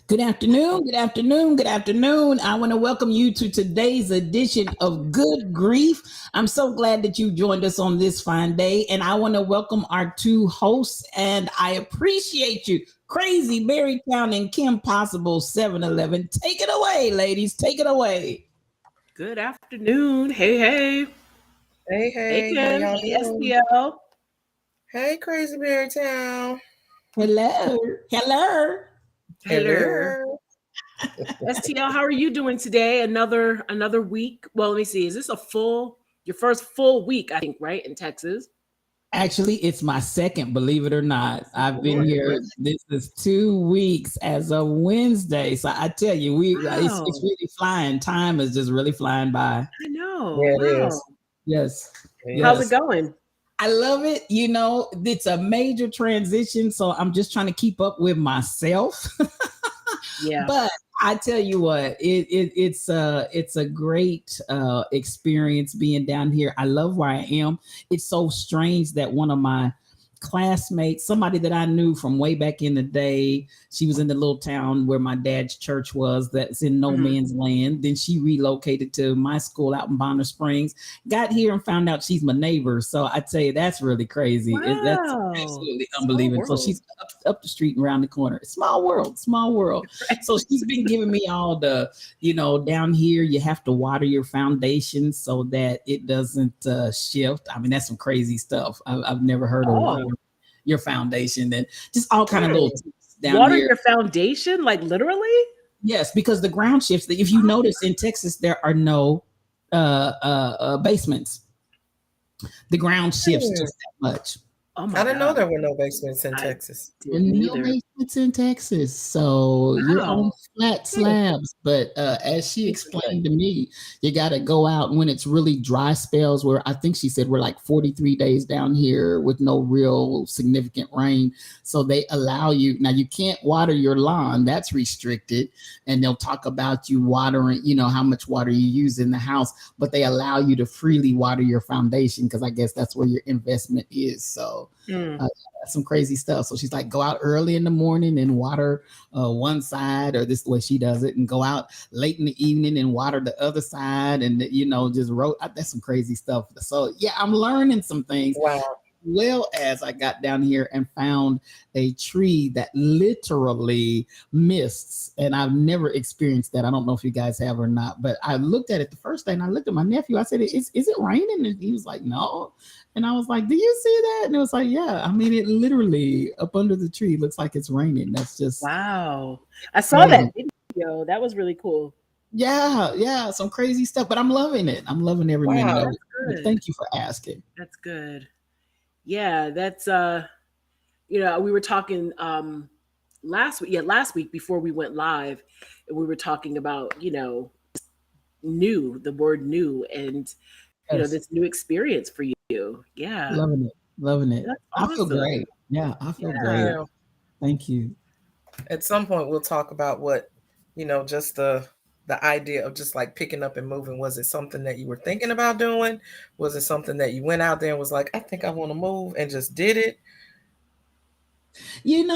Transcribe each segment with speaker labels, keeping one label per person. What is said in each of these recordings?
Speaker 1: Good afternoon, good afternoon, good afternoon. I want to welcome you to today's edition of Good Grief. I'm so glad that you joined us on this fine day, and I want to welcome our two hosts, and I appreciate you. Crazy Mary Town and Kim Possible 711. Take it away, ladies. Take it away.
Speaker 2: Good afternoon. Hey, hey.
Speaker 3: Hey,
Speaker 2: Hey,
Speaker 3: hey, how
Speaker 2: Kim.
Speaker 3: y'all
Speaker 2: Hey,
Speaker 3: doing?
Speaker 2: STL.
Speaker 3: Hey, Crazy Berry Town.
Speaker 1: Hello. Hello.
Speaker 2: Hello.
Speaker 3: Hello.
Speaker 2: STL, how are you doing today? Another week. Well, let me see. Is this your first full week, I think, right, in Texas?
Speaker 1: Actually, it's my second, believe it or not. I've been
Speaker 2: Lord.
Speaker 1: here. This is 2 weeks as of Wednesday. So I tell you, it's
Speaker 2: Wow.
Speaker 1: really flying. Time is just really flying by.
Speaker 2: I know.
Speaker 3: Yeah, it
Speaker 2: Wow.
Speaker 3: is.
Speaker 1: Yes.
Speaker 3: It
Speaker 2: How's it
Speaker 1: Yes.
Speaker 3: is.
Speaker 2: going?
Speaker 1: I love it. It's a major transition. So I'm just trying to keep up with myself.
Speaker 2: Yeah.
Speaker 1: But I tell you what, it's a great experience being down here. I love where I am. It's so strange that one of my classmates, somebody that I knew from way back in the day, she was in the little town where my dad's church was, that's in no
Speaker 2: Hmm.
Speaker 1: man's land. Then she relocated to my school out in Bonner Springs, got here and found out she's my neighbor. So I tell you, that's really crazy. That's
Speaker 2: Wow.
Speaker 1: absolutely
Speaker 2: Small
Speaker 1: unbelievable. So
Speaker 2: world.
Speaker 1: she's up the street and around the corner. Small world, small world. So she's been giving me all the, down here you have to water your foundation so that it doesn't shift. I mean, that's some crazy stuff. I've never heard of water
Speaker 2: Oh.
Speaker 1: your foundation and just all kind of little
Speaker 3: Mm.
Speaker 1: tips down
Speaker 2: Water
Speaker 1: here.
Speaker 2: your foundation, like literally?
Speaker 1: Yes, because the ground shifts. If you notice in Texas, there are no basements. The ground shifts
Speaker 3: Mm.
Speaker 1: just that much.
Speaker 2: Oh
Speaker 3: I
Speaker 2: my
Speaker 3: didn't know
Speaker 2: God.
Speaker 3: there were no basements in
Speaker 2: I
Speaker 3: Texas.
Speaker 2: didn't
Speaker 1: No
Speaker 2: either.
Speaker 1: basements in Texas, so you're on
Speaker 2: Wow.
Speaker 1: flat
Speaker 3: Hmm.
Speaker 1: slabs. But as she
Speaker 2: Interesting.
Speaker 1: explained to me, you got to go out when it's really dry spells. Where I think she said we're like 43 days down here with no real significant rain. So they allow you now. You can't water your lawn; that's restricted. And they'll talk about you watering. How much water you use in the house, but they allow you to freely water your foundation because I guess that's where your investment is. So
Speaker 2: Mm.
Speaker 1: some crazy stuff. So she's like, go out early in the morning and water one side, or this is the way she does it, and go out late in the evening and water the other side, and just wrote. That's some crazy stuff. So yeah, I'm learning some things.
Speaker 3: Wow.
Speaker 1: Well, as I got down here and found a tree that literally mists, and I've never experienced that. I don't know if you guys have or not, but I looked at it the first day, and I looked at my nephew. I said, "Is it raining?" And he was like, "No." And I was like, "Do you see that?" And it was like, "Yeah." I mean, it literally up under the tree looks like it's raining. That's just
Speaker 2: Wow. I saw that
Speaker 1: crazy.
Speaker 2: video. That was really cool.
Speaker 1: Yeah, yeah, some crazy stuff, but I'm loving it. I'm loving every minute of
Speaker 3: Wow.
Speaker 1: it.
Speaker 2: That's
Speaker 1: But
Speaker 2: good.
Speaker 1: thank you for asking.
Speaker 2: That's good. Yeah, that's we were talking last week before we went live, and we were talking about, new, the word new, and
Speaker 1: Yes,
Speaker 2: this new experience for you. Yeah.
Speaker 1: loving it, loving it.
Speaker 2: That's
Speaker 1: I feel
Speaker 2: awesome.
Speaker 1: great. Yeah, I feel great.
Speaker 2: Yeah.
Speaker 3: Yeah.
Speaker 1: Thank you.
Speaker 3: At some point, we'll talk about what, just the idea of just like picking up and moving. Was it something that you were thinking about doing? Was it something that you went out there and was like, I think I want to move and just did it?
Speaker 1: I'm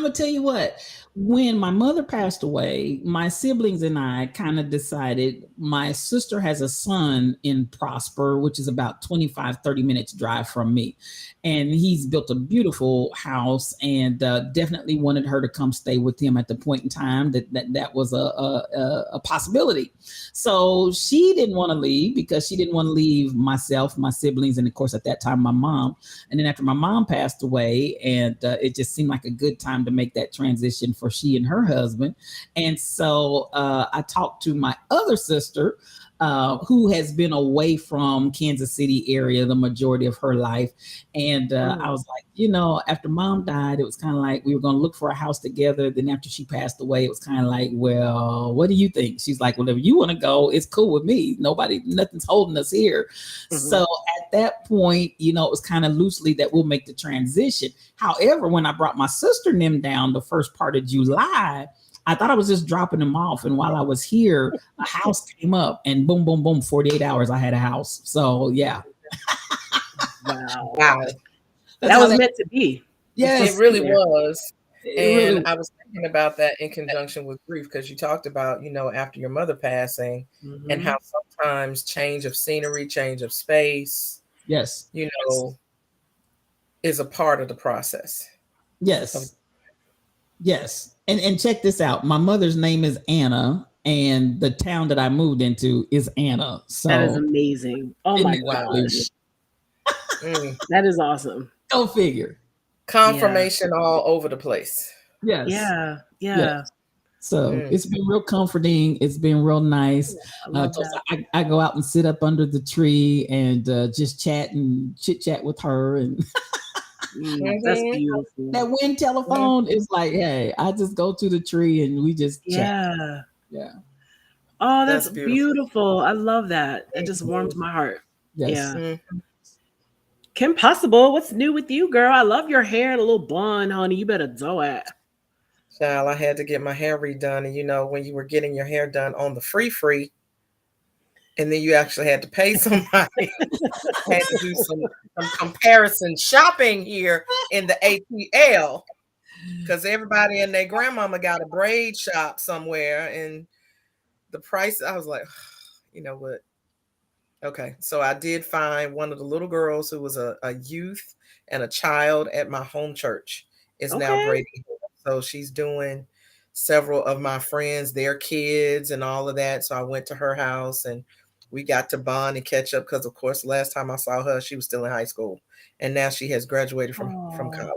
Speaker 1: gonna tell you what. When my mother passed away, my siblings and I kind of decided. My sister has a son in Prosper, which is about 25-30 minutes drive from me, and he's built a beautiful house, and definitely wanted her to come stay with him at the point in time that was a possibility. So she didn't want to leave because she didn't want to leave myself, my siblings, and of course at that time my mom. And then after my mom passed away, and it just seemed like a good time to make that transition for she and her husband. And so I talked to my other sister, who has been away from Kansas City area the majority of her life. And I
Speaker 2: Mm.
Speaker 1: was like, after mom died, it was kind of like we were going to look for a house together. Then after she passed away, it was kind of like, well, what do you think? She's like, whatever you want to go, it's cool with me. Nothing's holding us here.
Speaker 2: Hmm.
Speaker 1: So at that point, it was kind of loosely that we'll make the transition. However, when I brought my sister and them down the first part of July, I thought I was just dropping them off. And while I was here, a house came up and boom, boom, boom, 48 hours, I had a house. So yeah,
Speaker 2: Wow.
Speaker 3: Wow.
Speaker 1: that's
Speaker 2: That
Speaker 1: how
Speaker 2: was
Speaker 1: that,
Speaker 2: meant to be.
Speaker 3: It
Speaker 1: yes,
Speaker 3: really
Speaker 2: Yeah.
Speaker 3: was. And I was thinking about that in conjunction with grief, because you talked about, after your mother passing, and how sometimes change of scenery, change of space,
Speaker 1: yes,
Speaker 3: is a part of the process.
Speaker 1: yes, yes. And check this out. My mother's name is Anna, and the town that I moved into is Anna. So
Speaker 2: that is amazing. Oh my
Speaker 1: gosh.
Speaker 2: That is awesome.
Speaker 1: Go figure.
Speaker 3: Confirmation all over the place.
Speaker 1: Yes.
Speaker 2: Yeah.
Speaker 1: Yes. So it's been real comforting. It's been real nice. I go out and sit up under the tree and just chat and chit chat with her. And
Speaker 2: that's beautiful.
Speaker 1: That wind telephone is like, hey, I just go to the tree and we just chat. Yeah.
Speaker 2: Oh, that's beautiful. I love that. It just warms my heart.
Speaker 1: Yes.
Speaker 2: Yeah. Kim Possible, what's new with you, girl? I love your hair and a little blonde, honey. You better do it.
Speaker 3: Child, I had to get my hair redone. And when you were getting your hair done on the free, and then you actually had to pay somebody, had to do some comparison shopping here in the ATL, because everybody and their grandmama got a braid shop somewhere, and the price, I was like, you know what? Okay, so I did find one of the little girls who was a youth and a child at my home church is now braiding. So she's doing several of my friends, their kids and all of that. So I went to her house and we got to bond and catch up, because of course, last time I saw her, she was still in high school. And now she has graduated from college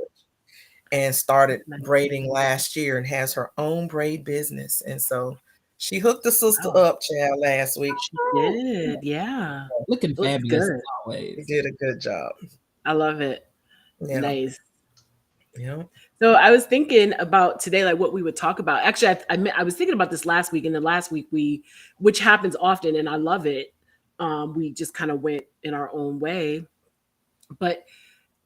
Speaker 3: and started braiding last year and has her own braid business. And so she hooked the sister up, child, last week.
Speaker 2: She did, yeah.
Speaker 1: Looking fabulous as always.
Speaker 3: She did a good job.
Speaker 2: I love it. Yeah. Nice.
Speaker 3: Yeah.
Speaker 2: So I was thinking about today, like what we would talk about. Actually, I was thinking about this last week, and then last week which happens often, and I love it. We just kind of went in our own way, but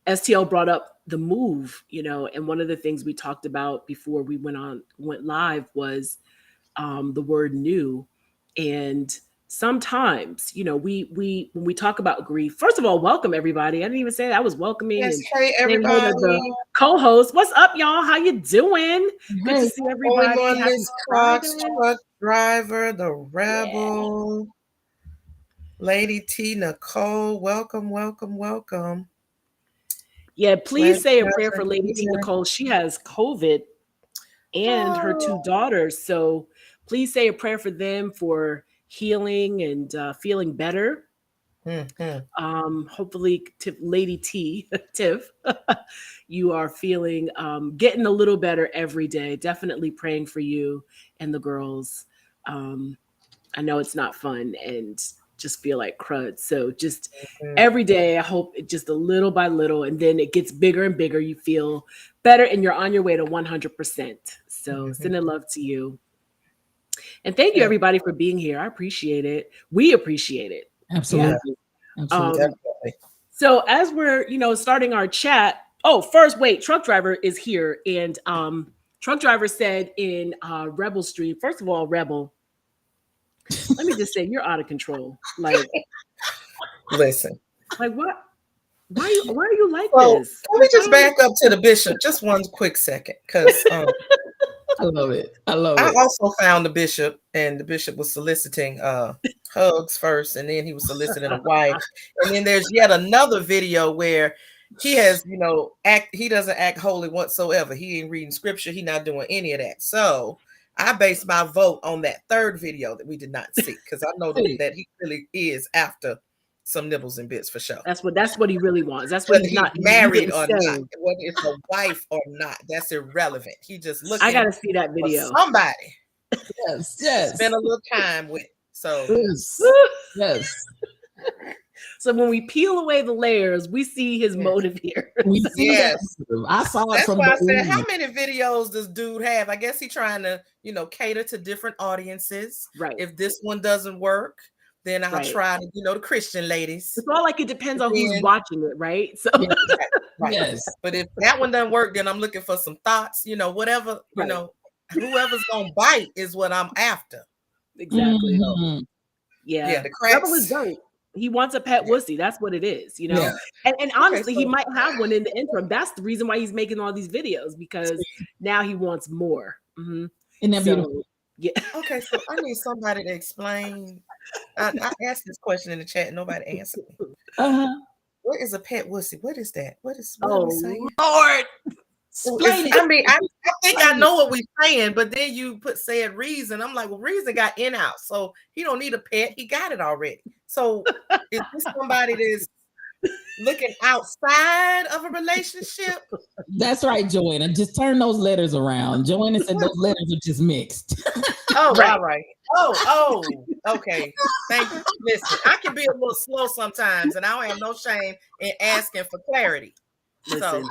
Speaker 2: STL brought up the move, and one of the things we talked about before we went live was the word new. And sometimes, we when we talk about grief, first of all, welcome everybody. I didn't even say that. I was welcoming.
Speaker 3: Yes, hey everybody.
Speaker 2: The co-host. What's up, y'all? How you doing? Good to see everybody.
Speaker 3: On this truck driver, the rebel, Lady T Nicole. Welcome.
Speaker 2: Yeah, please say a prayer for Lady T Nicole. She has COVID and her two daughters. So please say a prayer for them for healing and feeling better. Hopefully, Lady T, Tiff, you are feeling, getting a little better every day. Definitely praying for you and the girls. I know it's not fun and just feel like crud. So just every day, I hope it just a little by little, and then it gets bigger and bigger. You feel better and you're on your way to 100%. So sending love to you. And thank you everybody for being here. I appreciate it. We appreciate it.
Speaker 1: Absolutely.
Speaker 2: Yeah.
Speaker 1: Absolutely.
Speaker 2: So as we're, starting our chat. Oh, first, wait, Truck Driver is here. And Truck Driver said in Rebel Stream, first of all, Rebel, let me just say, you're out of control. Like,
Speaker 3: listen.
Speaker 2: Like, what? Why are you like this?
Speaker 3: Let me just back up to the bishop just one quick second, because
Speaker 1: I love it. I
Speaker 3: also found the bishop, and the bishop was soliciting hugs first, and then he was soliciting a wife. And then there's yet another video where he has, he doesn't act holy whatsoever. He ain't reading scripture. He not doing any of that. So I based my vote on that third video that we did not see, because I know that he really is after some nibbles and bits for sure.
Speaker 2: That's what he really wants. That's what he's not
Speaker 3: married or not, whether it's a wife or not. That's irrelevant. He just looking.
Speaker 2: I gotta see that video.
Speaker 3: Somebody,
Speaker 1: yes,
Speaker 3: spend a little time with. So
Speaker 1: yes.
Speaker 2: So when we peel away the layers, we see his motive here.
Speaker 3: Yes,
Speaker 1: I saw it.
Speaker 3: That's
Speaker 1: from
Speaker 3: why I said, how many videos does dude have? I guess he's trying to, cater to different audiences.
Speaker 2: Right.
Speaker 3: If this one doesn't work, then I'll try to, the Christian ladies.
Speaker 2: It's all like it depends on who's watching it, right? So
Speaker 3: right. Yes. But if that one doesn't work, then I'm looking for some thoughts, whatever, whoever's gonna bite is what I'm after.
Speaker 2: Exactly.
Speaker 3: Yeah, the cracks.
Speaker 2: Rebel is dope. He wants a pet wussy. That's what it is, you know.
Speaker 1: Yeah.
Speaker 2: And honestly, he
Speaker 3: so-
Speaker 2: might have one in the interim. That's the reason why he's making all these videos, because now he wants more. Mhm.
Speaker 1: Isn't that beautiful?
Speaker 2: So, yeah.
Speaker 3: Okay, so I need somebody to explain. I asked this question in the chat and nobody answered me.
Speaker 1: Uh-huh.
Speaker 3: What is a pet wussy? What is that? What are
Speaker 2: Oh
Speaker 3: we saying?
Speaker 2: Lord.
Speaker 1: Explain it.
Speaker 3: I mean, I think I know what we're saying, but then you said Reason. I'm like, well, Reason got in out, so he don't need a pet. He got it already. So is this somebody that's looking outside of a relationship?
Speaker 1: That's right, Joanna. Just turn those letters around. Joanna said those letters are just mixed.
Speaker 3: Oh,
Speaker 2: Right.
Speaker 3: all right. Oh, okay. Thank you. Listen, I can be a little slow sometimes, and I don't have no shame in asking for clarity.
Speaker 2: Listen,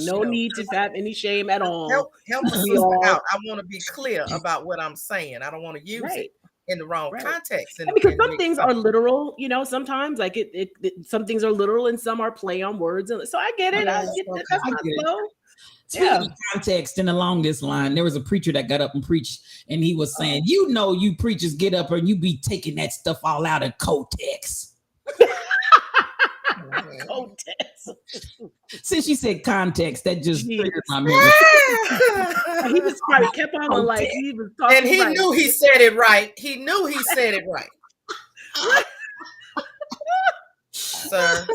Speaker 2: no need to have any shame at all.
Speaker 3: Help a
Speaker 2: We
Speaker 3: sister
Speaker 2: all-
Speaker 3: out. I want to be clear about what I'm saying. I don't want to use
Speaker 2: Right.
Speaker 3: it in the wrong
Speaker 2: Right.
Speaker 3: context.
Speaker 2: And because some things are literal, you know, sometimes like it some things are literal and some are play on words. And so I get it. I get that. That's
Speaker 1: I
Speaker 2: not
Speaker 1: get it.
Speaker 2: slow.
Speaker 1: Speaking of context and along this line, there was a preacher that got up and preached, and he was saying, you know, you preachers get up and you be taking that stuff all out of context.
Speaker 2: Context.
Speaker 1: Since she said context, that just
Speaker 2: Jeez.
Speaker 1: triggered my memory.
Speaker 2: He was probably kept on like he was talking.
Speaker 3: And he
Speaker 2: right.
Speaker 3: knew he said it right. He knew he said it right. Sir,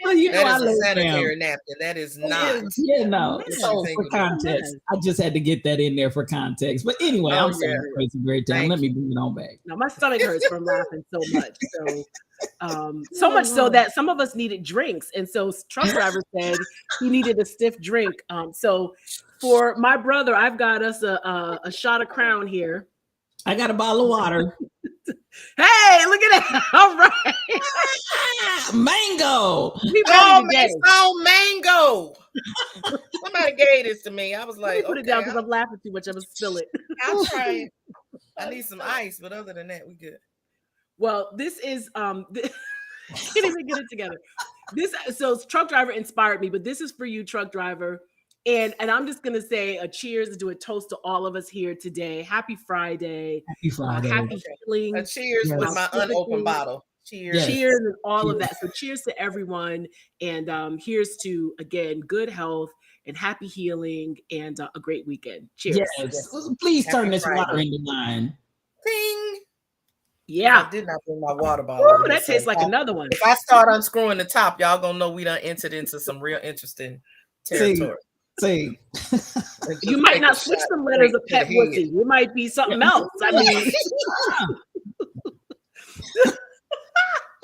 Speaker 1: Well, you know, I
Speaker 3: that is a
Speaker 1: love
Speaker 3: sanitary
Speaker 1: them.
Speaker 3: napkin. That is not.
Speaker 1: Yeah, no.
Speaker 3: Yes.
Speaker 1: So for context, I just had to get that in there for context. But anyway,
Speaker 3: Oh,
Speaker 1: I'm sorry,
Speaker 3: yeah.
Speaker 1: Crazy Berry Town.
Speaker 3: Thank
Speaker 1: Let me bring it on back.
Speaker 2: No, my stomach hurts from laughing so much. So much so that some of us needed drinks. And so truck driver said he needed a stiff drink. So for my brother, I've got us a shot of Crown here.
Speaker 1: I got a bottle of water.
Speaker 2: Hey, look at that. All right.
Speaker 1: Mango.
Speaker 2: We
Speaker 3: Oh,
Speaker 2: ready today.
Speaker 3: it's all mango. Somebody gave this to me. I was
Speaker 2: Let me
Speaker 3: like,
Speaker 2: put it down because I'm laughing too much. I'm going to spill it.
Speaker 3: I'll try it. I need some ice, but other than that, we good.
Speaker 2: Well, this is can't even get it together. So truck driver inspired me, but this is for you, truck driver. And I'm just gonna say a cheers, do a toast to all of us here today. Happy Friday.
Speaker 1: Happy Friday.
Speaker 2: Happy healing.
Speaker 3: A cheers
Speaker 1: Yes.
Speaker 3: with my unopened bottle. Cheers.
Speaker 1: Yes.
Speaker 2: Cheers and all of that. So cheers to everyone. And here's to, again, good health and happy healing and a great weekend. Cheers.
Speaker 1: Yes. Please turn
Speaker 3: Happy
Speaker 1: this
Speaker 3: Friday.
Speaker 1: water into wine.
Speaker 3: Ding.
Speaker 2: Yeah.
Speaker 3: I did not bring my water bottle.
Speaker 2: Ooh,
Speaker 3: with me,
Speaker 2: that
Speaker 3: so
Speaker 2: tastes like
Speaker 3: if I-
Speaker 2: another one.
Speaker 3: If I start unscrewing the top, y'all gonna know we done entered into some real interesting territory.
Speaker 1: See.
Speaker 2: You might not switch the letters of pet wussy. It might be something else. I mean,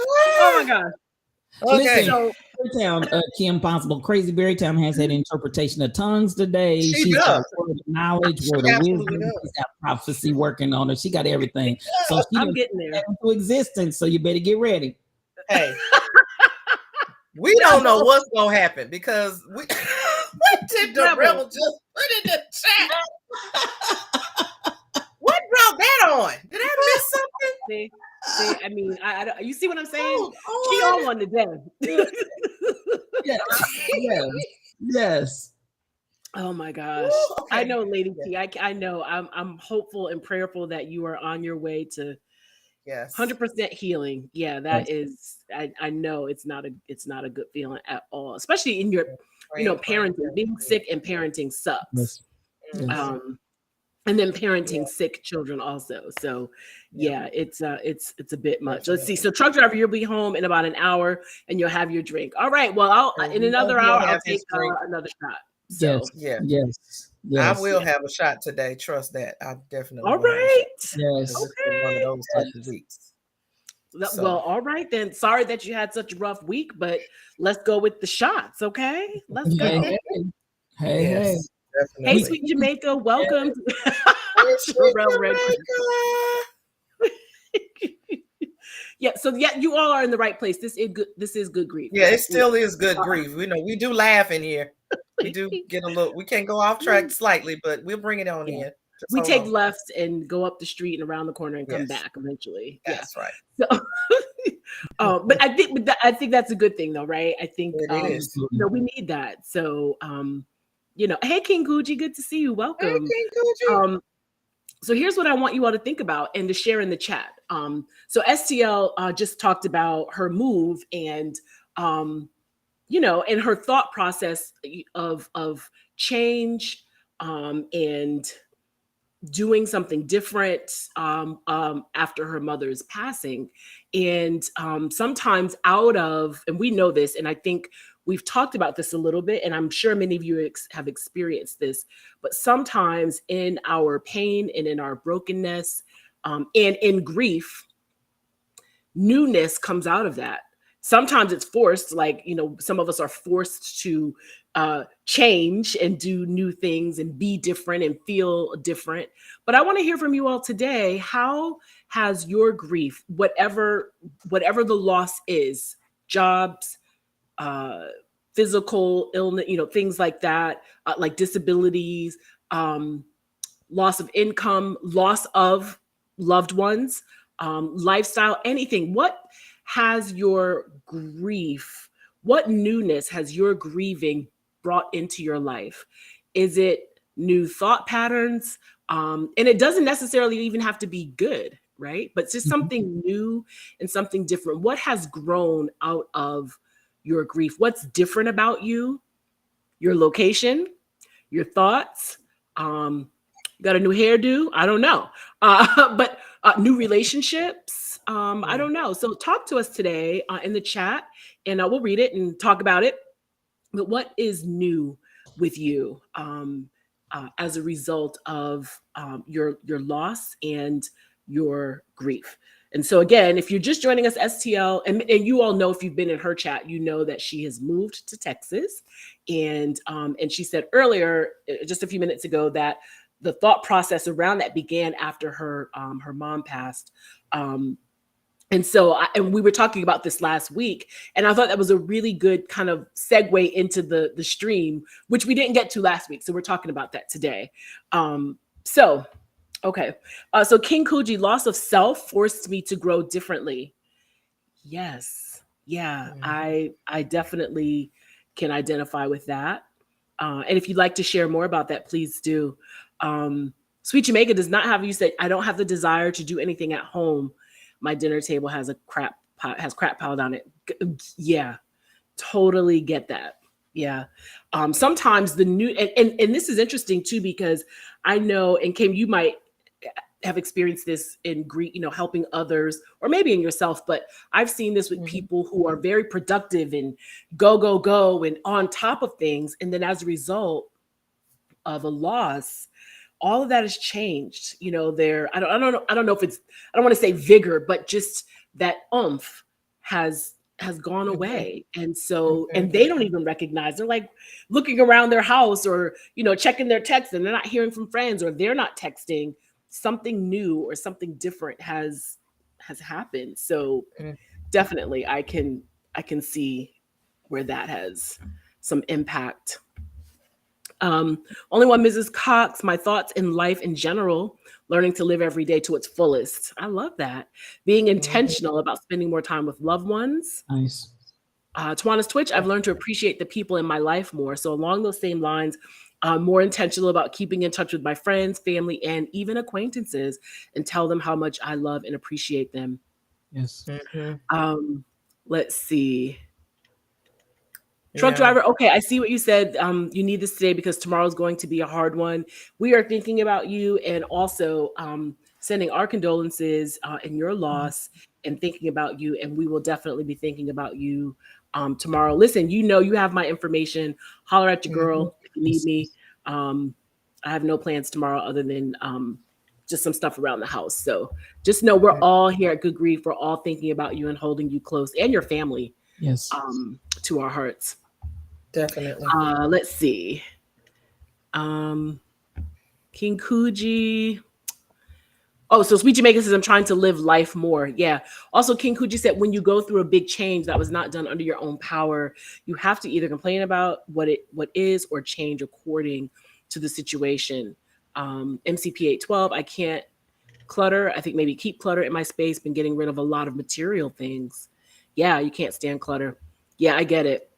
Speaker 2: oh my God.
Speaker 3: Okay.
Speaker 1: Listen, Berrytown, Kim Possible, Crazy Berrytown has had interpretation of tongues today.
Speaker 3: She
Speaker 1: She's got
Speaker 3: does.
Speaker 1: word of knowledge,
Speaker 3: She
Speaker 1: word of
Speaker 3: absolutely
Speaker 1: wisdom.
Speaker 3: does.
Speaker 1: She's got prophecy working on her. She got everything. So she
Speaker 2: I'm
Speaker 1: done
Speaker 2: getting there.
Speaker 1: into existence. So you better get ready.
Speaker 3: Hey. We don't know what's gonna happen because we what did the rebel just put in the chat? What brought that on? Did I miss something?
Speaker 2: See, I mean, I you see what I'm saying?
Speaker 3: Hold
Speaker 2: She
Speaker 3: on.
Speaker 2: on one today.
Speaker 1: Yes. Yes. Yes.
Speaker 2: Oh my gosh.
Speaker 3: Ooh, okay.
Speaker 2: I know, Lady T. I know. I'm hopeful and prayerful that you are on your way to
Speaker 3: Yes.
Speaker 2: 100% healing. Yeah, that is. I know it's not a good feeling at all, especially in your parenting. Being sick and parenting sucks.
Speaker 1: Yes. Yes.
Speaker 2: And then parenting sick children also. So yeah, it's a bit much. Let's see. So truck driver, you'll be home in about an hour and you'll have your drink. All right. Well, in another hour, I'll take another shot. So
Speaker 1: Yes.
Speaker 3: Yeah.
Speaker 1: Yes.
Speaker 3: I will have a shot today. Trust that. I definitely.
Speaker 2: all
Speaker 3: will have a
Speaker 2: right.
Speaker 3: shot.
Speaker 1: Yes.
Speaker 3: It's been one of those type of weeks. So-
Speaker 2: Well, all right then. Sorry that you had such a rough week, but let's go with the shots, okay? Let's go.
Speaker 1: Hey, hey.
Speaker 3: Yes,
Speaker 2: Hey,
Speaker 3: definitely.
Speaker 2: sweet Jamaica, welcome.
Speaker 3: Sweet
Speaker 2: Real Red. Yeah, so yeah, you all are in the right place. This is good grief.
Speaker 3: Yeah, it still is good grief. We know we do laugh in here. We do get a little. We can go off track slightly, but we'll bring it on in. Just
Speaker 2: We
Speaker 3: hold
Speaker 2: take
Speaker 3: on.
Speaker 2: left and go up the street and around the corner and come
Speaker 3: Yes.
Speaker 2: back eventually.
Speaker 3: That's right.
Speaker 2: Yeah. So, but I think that's a good thing though, right? I think
Speaker 3: It is.
Speaker 2: we need that. So hey King Gucci, good to see you.
Speaker 3: Hey,
Speaker 2: Welcome.
Speaker 3: King Gucci.
Speaker 2: So here's what I want you all to think about and to share in the chat. So STL just talked about her move and and her thought process of change and doing something different after her mother's passing. And sometimes and we know this, and I think we've talked about this a little bit, and I'm sure many of you have experienced this, but sometimes in our pain and in our brokenness and in grief, newness comes out of that. Sometimes it's forced, like, some of us are forced to change and do new things and be different and feel different. But I want to hear from you all today. How has your grief, whatever the loss is, jobs, physical illness, things like that, like disabilities, loss of income, loss of loved ones, lifestyle, anything. What has your grief, what newness has your grieving brought into your life? Is it new thought patterns? And it doesn't necessarily even have to be good, right? But it's just something new and something different. What has grown out of your grief? What's different about you? Your location, your thoughts, got a new hairdo? I don't know. But new relationships? I don't know. So talk to us today in the chat, and we'll read it and talk about it. But what is new with you as a result of your loss and your grief? And so again, if you're just joining us, STL, and you all know, if you've been in her chat, you know that she has moved to Texas. And she said earlier, just a few minutes ago, that the thought process around that began after her mom passed. And so we were talking about this last week, and I thought that was a really good kind of segue into the stream, which we didn't get to last week. So we're talking about that today. Okay. So King Kuji, loss of self forced me to grow differently. Yes. Yeah. I definitely can identify with that. And if you'd like to share more about that, please do. Sweet Jamaica does not have, you said, I don't have the desire to do anything at home. My dinner table has crap piled on it. Yeah, totally get that. Yeah. Sometimes the new, and this is interesting too, because I know, and Kim, you might have experienced this in grief, helping others, or maybe in yourself, but I've seen this with people who are very productive and go and on top of things. And then as a result of a loss, all of that has changed. I don't know if it's, I don't want to say vigor, but just that oomph has gone away. And so, and they don't even recognize, they're like looking around their house or, checking their texts, and they're not hearing from friends, or they're not texting. Something new or something different has happened. So definitely I can see where that has some impact. Only one Mrs. Cox, my thoughts in life in general, learning to live every day to its fullest. I love that. Being intentional about spending more time with loved ones.
Speaker 1: Nice.
Speaker 2: Tawana's Twitch, I've learned to appreciate the people in my life more. So along those same lines, I'm more intentional about keeping in touch with my friends, family, and even acquaintances, and tell them how much I love and appreciate them.
Speaker 1: Yes.
Speaker 2: Let's see. Truck driver, okay, I see what you said. You need this today because tomorrow's going to be a hard one. We are thinking about you, and also sending our condolences in your loss, and thinking about you. And we will definitely be thinking about you tomorrow. Listen, you have my information. Holler at your girl if you need me. I have no plans tomorrow other than just some stuff around the house. So just know we're all here at Good Grief. We're all thinking about you and holding you close, and your family.
Speaker 1: Yes.
Speaker 2: To our hearts.
Speaker 3: Definitely.
Speaker 2: Let's see. King Kuji. Oh, so Sweet Jamaica says, I'm trying to live life more. Yeah. Also, King Kuji said, when you go through a big change that was not done under your own power, you have to either complain about what is or change according to the situation. MCP 812, I can't clutter. I think maybe keep clutter in my space, been getting rid of a lot of material things. Yeah, you can't stand clutter. Yeah, I get it.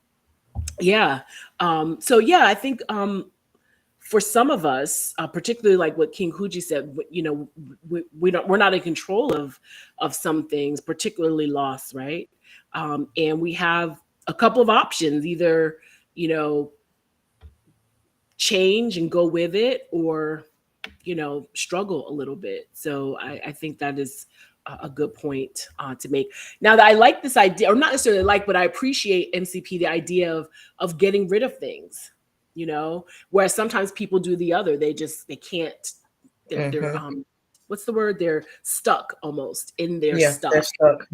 Speaker 2: Yeah. So yeah, I think for some of us, particularly like what King Kuji said, we're not in control of some things, particularly loss, right? And we have a couple of options: either change and go with it, or struggle a little bit. So I think that is a good point to make. Now that I like this idea, or not necessarily like, but I appreciate MCP, the idea of getting rid of things, whereas sometimes people do the other. They can't, they're what's the word? They're stuck almost in their stuff.
Speaker 3: They're stuck.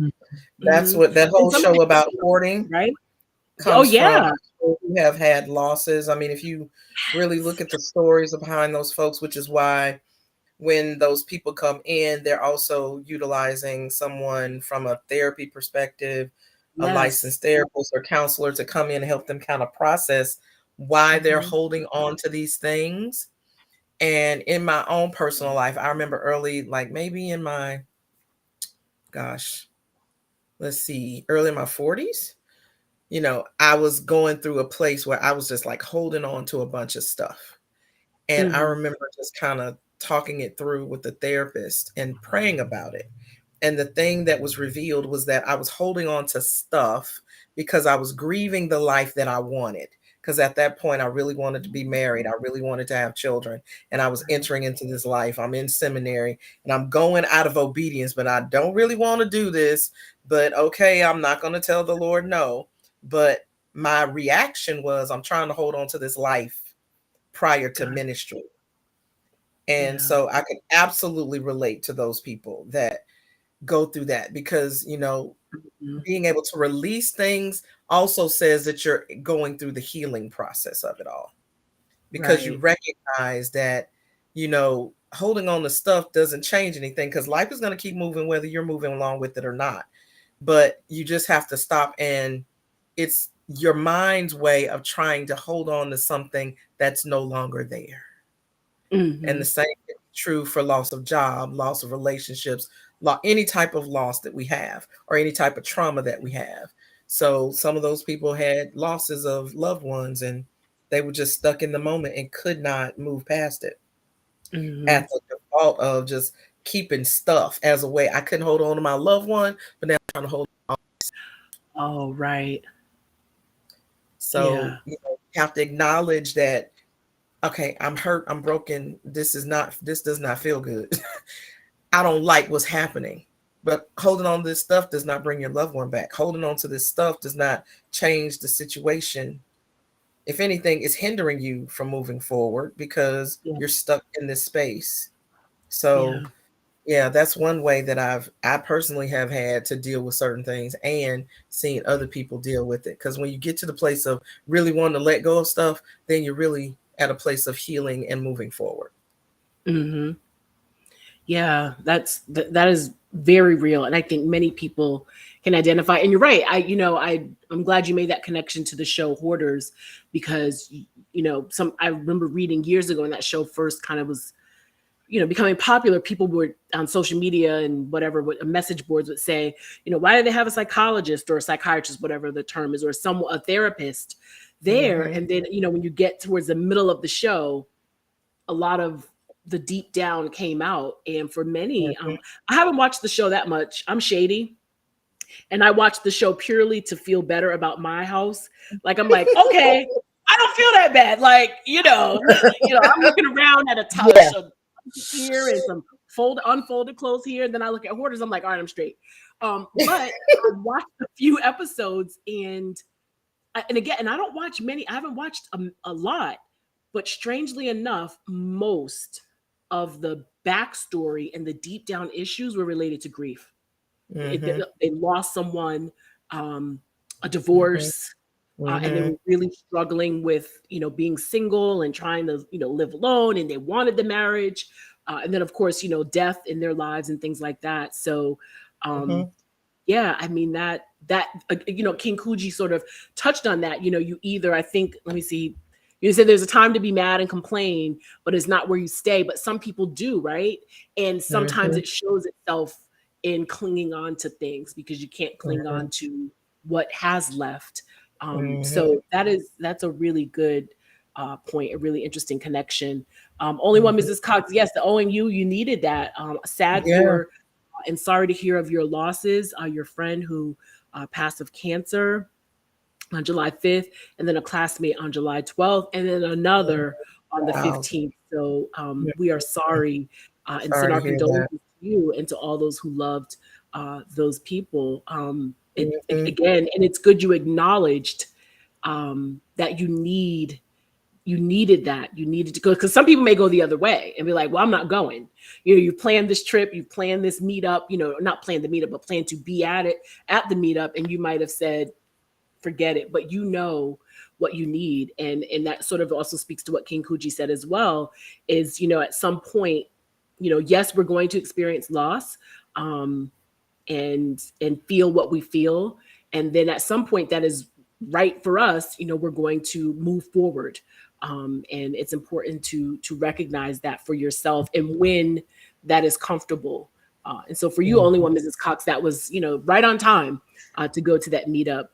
Speaker 3: That's what that whole show about hoarding,
Speaker 2: right?
Speaker 3: comes from. Who have had losses. I mean, if you really look at the stories behind those folks, which is why when those people come in, they're also utilizing someone from a therapy perspective, a licensed therapist or counselor, to come in and help them kind of process why they're holding on to these things. And in my own personal life, I remember early, like maybe in my, early in my 40s, I was going through a place where I was just like holding on to a bunch of stuff. And I remember just kind of talking it through with the therapist and praying about it. And the thing that was revealed was that I was holding on to stuff because I was grieving the life that I wanted. Because at that point, I really wanted to be married. I really wanted to have children. And I was entering into this life. I'm in seminary and I'm going out of obedience, but I don't really want to do this. But okay, I'm not going to tell the Lord no. But my reaction was, I'm trying to hold on to this life prior to ministry. And so I can absolutely relate to those people that go through that, because, being able to release things also says that you're going through the healing process of it all, because you recognize that, holding on to stuff doesn't change anything, because life is going to keep moving whether you're moving along with it or not. But you just have to stop, and it's your mind's way of trying to hold on to something that's no longer there. And the same is true for loss of job, loss of relationships, any type of loss that we have, or any type of trauma that we have. So some of those people had losses of loved ones, and they were just stuck in the moment and could not move past it at the default of just keeping stuff as a way. I couldn't hold on to my loved one, but now I'm trying to hold on.
Speaker 2: Oh, right.
Speaker 3: So you have to acknowledge that, okay, I'm hurt, I'm broken. This does not feel good. I don't like what's happening. But holding on to this stuff does not bring your loved one back. Holding on to this stuff does not change the situation. If anything, it's hindering you from moving forward because you're stuck in this space. So that's one way that I personally have had to deal with certain things, and seeing other people deal with it. Because when you get to the place of really wanting to let go of stuff, then you're really at a place of healing and moving forward.
Speaker 2: Yeah, that is very real, and I think many people can identify. And you're right. I'm glad you made that connection to the show Hoarders, because I remember reading years ago when that show first kind of was becoming popular. People were on social media and whatever, message boards would say, why do they have a psychologist or a psychiatrist, whatever the term is, or a therapist there? And then when you get towards the middle of the show, a lot of the deep down came out. And for many, I haven't watched the show that much. I'm shady. And I watched the show purely to feel better about my house. Like, I'm like, okay, I don't feel that bad. Like, I'm looking around at a touch of here and some unfolded clothes here. And then I look at Hoarders. I'm like, all right, I'm straight. But I watched a few episodes, and again, I don't watch many. I haven't watched a lot, but strangely enough, most of the backstory and the deep down issues were related to grief. They lost someone, a divorce, and they were really struggling with, being single and trying to, live alone, and they wanted the marriage. And then of course, death in their lives and things like that. So, I mean, that King Kuji sort of touched on that. You either, I think, let me see, you said there's a time to be mad and complain, but it's not where you stay. But some people do, right? And sometimes it shows itself in clinging on to things, because you can't cling on to what has left. So that's a really good point, a really interesting connection. Only one, Mrs. Cox. Yes, the ONU, you needed that. Sad
Speaker 3: Yeah.
Speaker 2: for and sorry to hear of your losses. Your friend who passed of cancer on July 5th, and then a classmate on July 12th, and then another on the
Speaker 3: Wow.
Speaker 2: 15th. So we are sorry and
Speaker 3: Sorry
Speaker 2: send
Speaker 3: to
Speaker 2: our
Speaker 3: hear that.
Speaker 2: condolences to you and to all those who loved those people. Again, and it's good you acknowledged that you needed that. You needed to go, because some people may go the other way and be like, well, I'm not going. You planned this trip, you planned this meetup, not planned the meetup, but planned to be at the meetup. And you might have said, forget it, but what you need. And that sort of also speaks to what King Kuji said as well, is, at some point, yes, we're going to experience loss and feel what we feel. And then at some point that is right for us, we're going to move forward. And it's important to recognize that for yourself and when that is comfortable. And so for you, only one, Mrs. Cox, that was, right on time to go to that meetup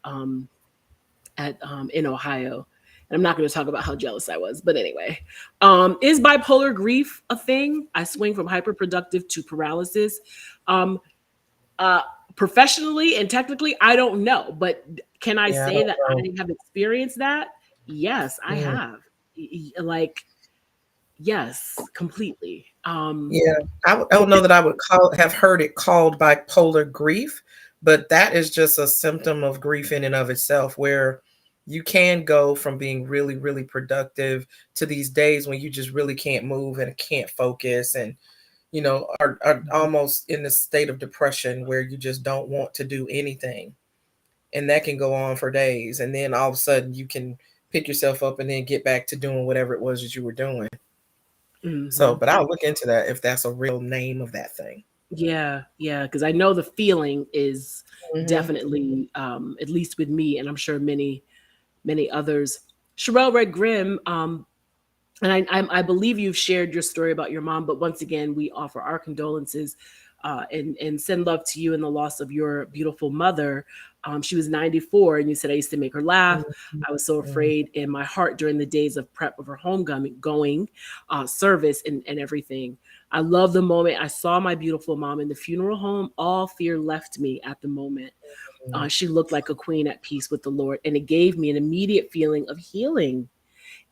Speaker 2: in Ohio. And I'm not going to talk about how jealous I was, but anyway, is bipolar grief a thing? I swing from hyperproductive to paralysis. Professionally and technically, I don't know, but can I say that I have experienced that? Yes, I have. Like, yes, completely.
Speaker 3: Yeah, I don't know that I would have heard it called bipolar grief, but that is just a symptom of grief in and of itself, where you can go from being really, really productive to these days when you just really can't move and can't focus and, are almost in this state of depression where you just don't want to do anything. And that can go on for days. And then all of a sudden you can pick yourself up and then get back to doing whatever it was that you were doing. So, but I'll look into that if that's a real name of that thing.
Speaker 2: Yeah, because I know the feeling is definitely, at least with me, and I'm sure many others. Sherelle Red Grimm, and I believe you've shared your story about your mom, but once again, we offer our condolences and send love to you in the loss of your beautiful mother. She was 94, and you said, I used to make her laugh. I was so afraid in my heart during the days of prep of her going service and everything. I love the moment I saw my beautiful mom in the funeral home. All fear left me at the moment. She looked like a queen at peace with the Lord, and it gave me an immediate feeling of healing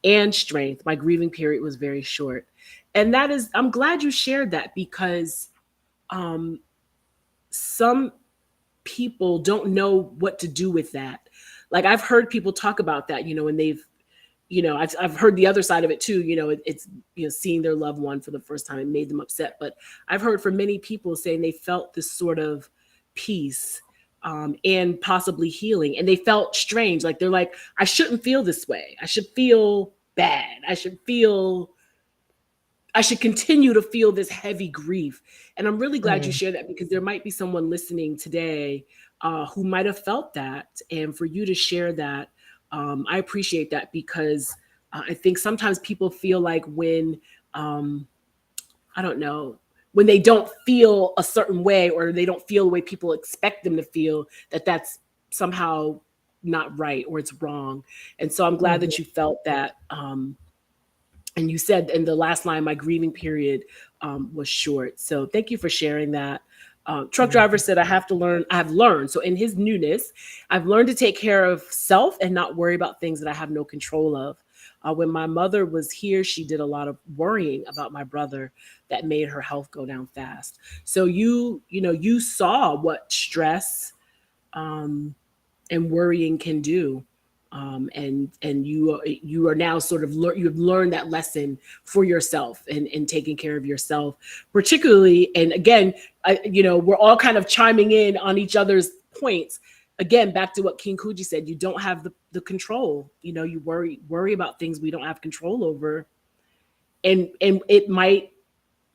Speaker 2: and strength. My grieving period was very short. And I'm glad you shared that, because some people don't know what to do with that. Like, I've heard people talk about that, and they've, I've heard the other side of it too. It's, seeing their loved one for the first time, it made them upset. But I've heard from many people saying they felt this sort of peace and possibly healing. And they felt strange. Like, they're like, I shouldn't feel this way. I should feel bad. I should continue to feel this heavy grief. And I'm really glad you shared that, because there might be someone listening today who might have felt that. And for you to share that, I appreciate that, because I think sometimes people feel like when, I don't know, when they don't feel a certain way, or they don't feel the way people expect them to feel, that's somehow not right, or it's wrong. And so I'm glad that you felt that. And you said in the last line, my grieving period was short. So thank you for sharing that. Truck driver said, I have learned. So in his newness, I've learned to take care of self and not worry about things that I have no control of. When my mother was here, she did a lot of worrying about my brother that made her health go down fast. So you saw what stress and worrying can do. And you are now sort of you've learned that lesson for yourself and taking care of yourself, particularly. And again, we're all kind of chiming in on each other's points. Again, back to what King Kuji said, you don't have the control. You worry about things we don't have control over, and it might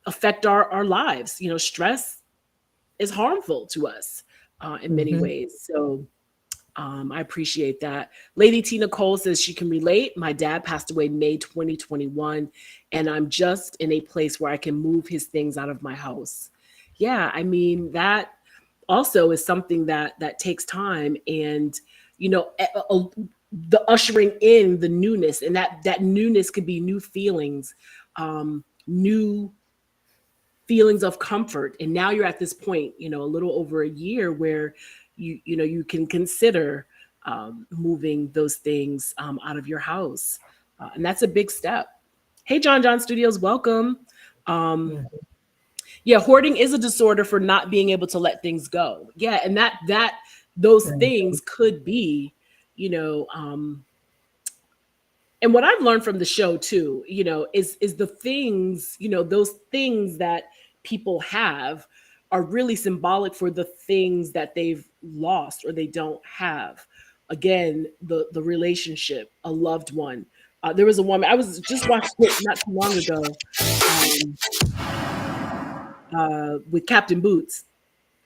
Speaker 2: affect our lives. Stress is harmful to us in many ways. So I appreciate that. Lady Tina Cole says she can relate. My dad passed away May 2021, and I'm just in a place where I can move his things out of my house. Yeah, I mean, that also is something that takes time. And, the ushering in the newness, and that newness could be new feelings, new feelings of comfort. And now you're at this point, a little over a year where you can consider moving those things out of your house. And that's a big step. Hey, John Studios, welcome. Yeah, hoarding is a disorder for not being able to let things go. Yeah, and those things could be, and what I've learned from the show too, is the things, those things that people have are really symbolic for the things that they've lost or they don't have. Again, the relationship, a loved one. There was a woman, I was just watching it not too long ago, with Captain Boots.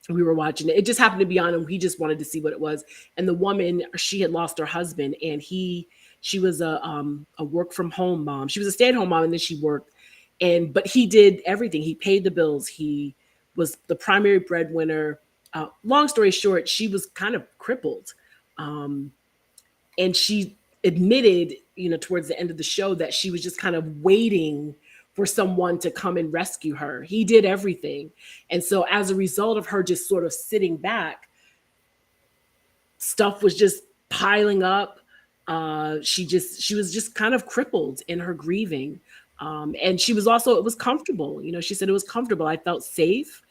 Speaker 2: We were watching it. It just happened to be on, and he just wanted to see what it was. And the woman, she had lost her husband, and she was a work from home mom. She was a stay-at-home mom, and then she worked. But he did everything. He paid the bills. He was the primary breadwinner. Long story short, she was kind of crippled. And she admitted, towards the end of the show, that she was just kind of waiting for someone to come and rescue her. He did everything. And so as a result of her just sort of sitting back, stuff was just piling up. She was just kind of crippled in her grieving. And she was also, it was comfortable. She said it was comfortable. I felt safe.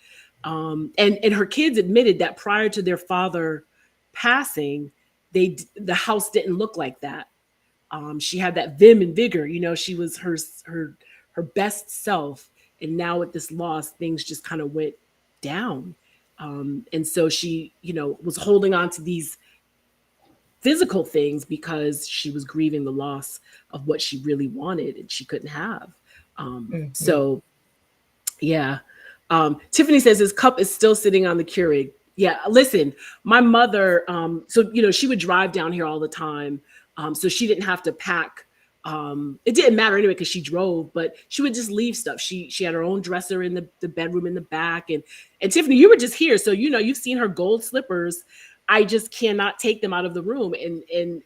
Speaker 2: And her kids admitted that prior to their father passing, the house didn't look like that. She had that vim and vigor. She was her best self. And now with this loss, things just kind of went down. And so she, was holding on to these physical things because she was grieving the loss of what she really wanted and she couldn't have. So yeah. Tiffany says his cup is still sitting on the Keurig. Yeah, listen, my mother, so, she would drive down here all the time. So she didn't have to pack. It didn't matter anyway, because she drove, but she would just leave stuff. She had her own dresser in the bedroom in the back. And Tiffany, you were just here. So, you've seen her gold slippers. I just cannot take them out of the room. And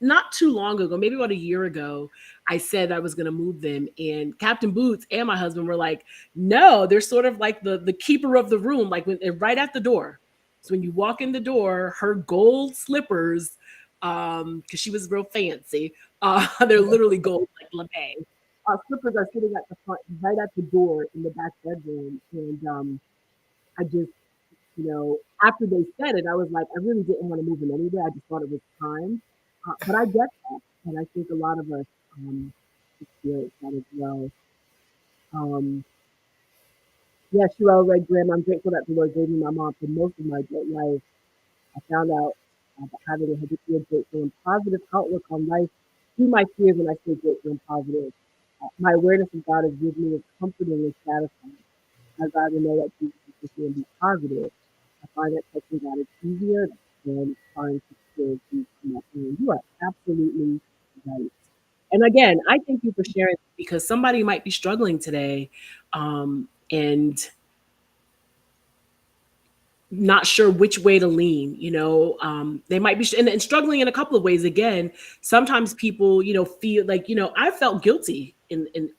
Speaker 2: not too long ago, maybe about a year ago, I said I was going to move them, and Captain Boots and my husband were like, no, they're sort of like the keeper of the room, like when they're right at the door. So when you walk in the door, her gold slippers, because she was real fancy, they're literally gold, like lame. Slippers are sitting at the front, right at the door in the back bedroom. And I just, after they said it, I was like, I really didn't want to move them anywhere. I just thought it was time. But I get that. And I think a lot of us experience that as well. Yeah, Sherelle Red Graham, I'm grateful that the Lord gave me my mom for most of my adult life. I found out that having a habitual, grateful, and positive outlook on life through my fears when I stay grateful and positive. My awareness of God is with me is comforting and satisfying. As I know that Jesus is with me and be positive, I find that touching God is easier than trying to feel Jesus in my own. You are absolutely right. And again, I thank you for sharing, because somebody might be struggling today and not sure which way to lean. They might be and struggling in a couple of ways. Again, sometimes people, feel like, I felt guilty in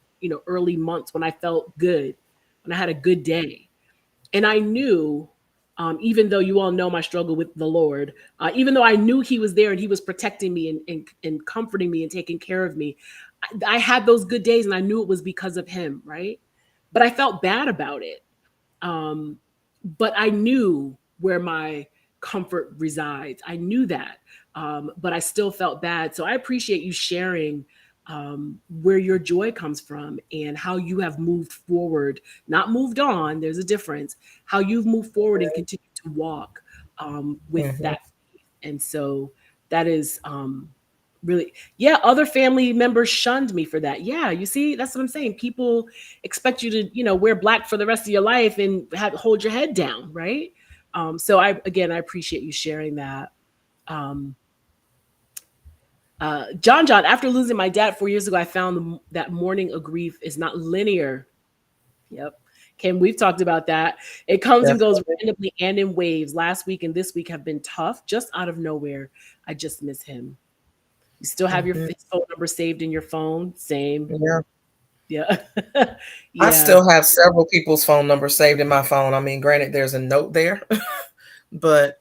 Speaker 2: early months when I felt good, when I had a good day. And I knew, even though you all know my struggle with the Lord, even though I knew he was there and he was protecting me and comforting me and taking care of me, I had those good days and I knew it was because of him, right? But I felt bad about it. But I knew where my comfort resides. I knew that, but I still felt bad. So I appreciate you sharing where your joy comes from and how you have moved forward, not moved on. There's a difference. How you've moved forward and continue to walk with that faith. And so that is really, yeah, other family members shunned me for that. Yeah, you see, that's what I'm saying. People expect you to, wear black for the rest of your life and hold your head down, right? So I appreciate you sharing that. John, after losing my dad 4 years ago, I found that mourning of grief is not linear. Yep. Kim, we've talked about that. It comes and goes randomly and in waves. Last week and this week have been tough, just out of nowhere. I just miss him. You still have your
Speaker 3: Mhm.
Speaker 2: his phone number saved in your phone. Same.
Speaker 3: Yeah.
Speaker 2: Yeah.
Speaker 3: I
Speaker 2: Yeah.
Speaker 3: still have several people's phone numbers saved in my phone. I mean, granted, there's a note there, but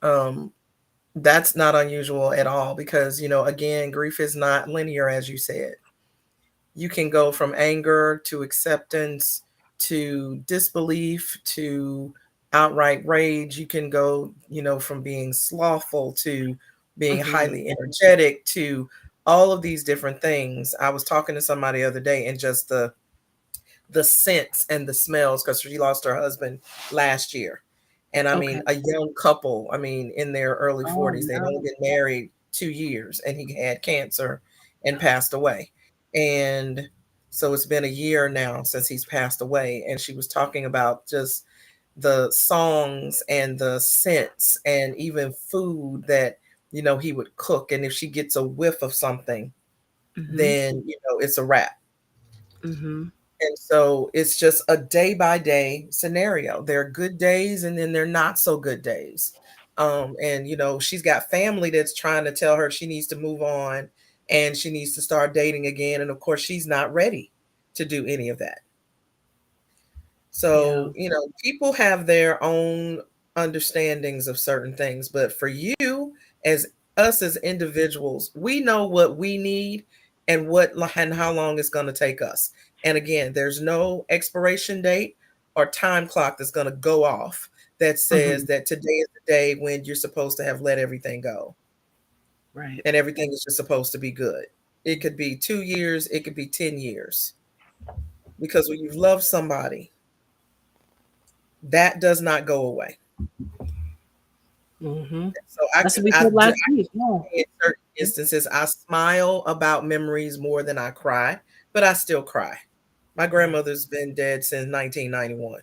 Speaker 3: that's not unusual at all because, again, grief is not linear, as you said. You can go from anger to acceptance to disbelief to outright rage. You can go, from being slothful to being
Speaker 2: Mhm.
Speaker 3: highly energetic to all of these different things. I was talking to somebody the other day, and just the scents and the smells, because she lost her husband last year. And I
Speaker 2: Okay.
Speaker 3: mean, a young couple, I mean, in their early
Speaker 2: Oh,
Speaker 3: 40s, they'd only
Speaker 2: no.
Speaker 3: been married 2 years, and he had cancer and passed away. And so it's been a year now since he's passed away. And she was talking about just the songs and the scents and even food that, he would cook. And if she gets a whiff of something,
Speaker 2: Mhm.
Speaker 3: then, it's a wrap.
Speaker 2: Mhm.
Speaker 3: And so it's just a day by day scenario. There are good days and then there are not so good days. And she's got family that's trying to tell her she needs to move on and she needs to start dating again. And of course, she's not ready to do any of that.
Speaker 2: Yeah.
Speaker 3: So, people have their own understandings of certain things, but for you, as us as individuals, we know what we need and and how long it's going to take us. And again, there's no expiration date or time clock that's going to go off that says
Speaker 2: Mhm.
Speaker 3: that today is the day when you're supposed to have let everything go
Speaker 2: Right.
Speaker 3: and everything is just supposed to be good. It could be 2 years, it could be 10 years. Because when you've loved somebody, that does not go away.
Speaker 2: Mhm.
Speaker 3: So I
Speaker 2: That's
Speaker 3: can
Speaker 2: what we said last week. Yeah.
Speaker 3: in certain instances, I smile about memories more than I cry, but I still cry. My grandmother's been dead since 1991,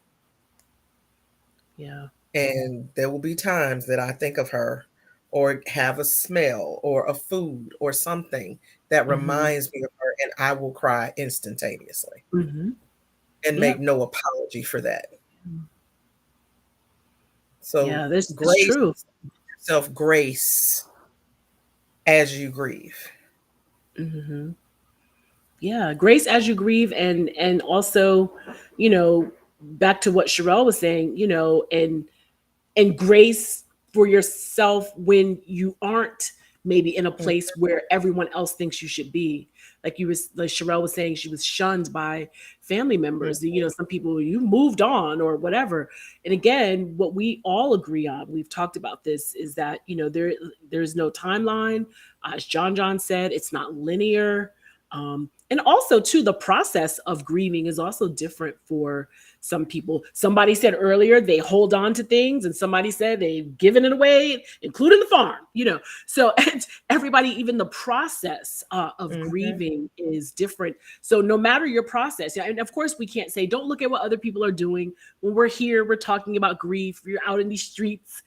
Speaker 2: Yeah.
Speaker 3: and there will be times that I think of her or have a smell or a food or something that
Speaker 2: Mhm.
Speaker 3: reminds me of her, and I will cry instantaneously
Speaker 2: Mhm.
Speaker 3: and make
Speaker 2: Yep.
Speaker 3: no apology for that. So
Speaker 2: Yeah, this is
Speaker 3: grace,
Speaker 2: true.
Speaker 3: self grace as you grieve.
Speaker 2: Mhm. Yeah, grace as you grieve, and also, you know, back to what Sherelle was saying, and grace for yourself when you aren't maybe in a
Speaker 3: Mm,
Speaker 2: place where everyone else thinks you should be. Like Sherelle was saying, she was shunned by family
Speaker 3: mm,
Speaker 2: members. Some people, you moved on or whatever. And again, what we all agree on, we've talked about this, is that there's no timeline. As John said, it's not linear. And also too, the process of grieving is also different for some people. Somebody said earlier they hold on to things, and somebody said they've given it away, including the farm. So and everybody, even the process of
Speaker 3: mhm.
Speaker 2: grieving is different. So no matter your process, yeah, and of course we can't say don't look at what other people are doing. When we're here, we're talking about grief. You're out in these streets,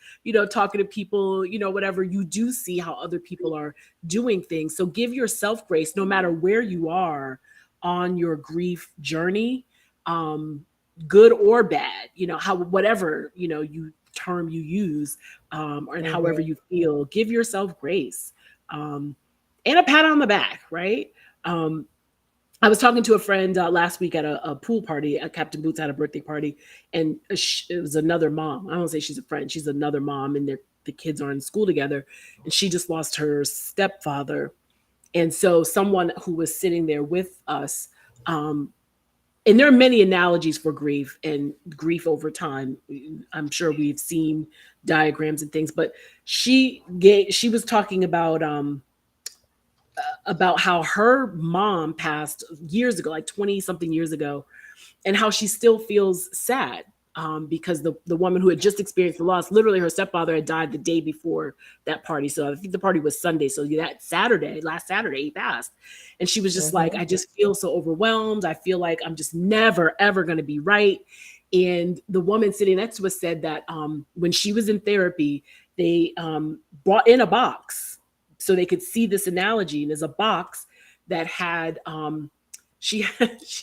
Speaker 2: talking to people, whatever. You do see how other people are doing things. So give yourself grace, no matter where you are on your grief journey. Um, Good or bad, how whatever you term you use, and however
Speaker 3: Mhm.
Speaker 2: you feel, give yourself grace, um, and a pat on the back, right? Um, I was talking to a friend last week at a pool party. Captain Boots had a birthday party, and it was another mom. I don't say she's a friend; she's another mom, and the kids are in school together, and she just lost her stepfather. And so, someone who was sitting there with us, um, and there are many analogies for grief and grief over time. I'm sure we've seen diagrams and things, but she was talking about how her mom passed years ago, like 20 something years ago, and how she still feels sad, because the woman who had just experienced the loss, literally her stepfather had died the day before that party. So I think the party was Sunday. So that last Saturday, he passed. And she was just like,
Speaker 3: Mhm.
Speaker 2: I just feel so overwhelmed. I feel like I'm just never, ever going to be right. And the woman sitting next to us said that when she was in therapy, they brought in a box so they could see this analogy. And there's a box that had, she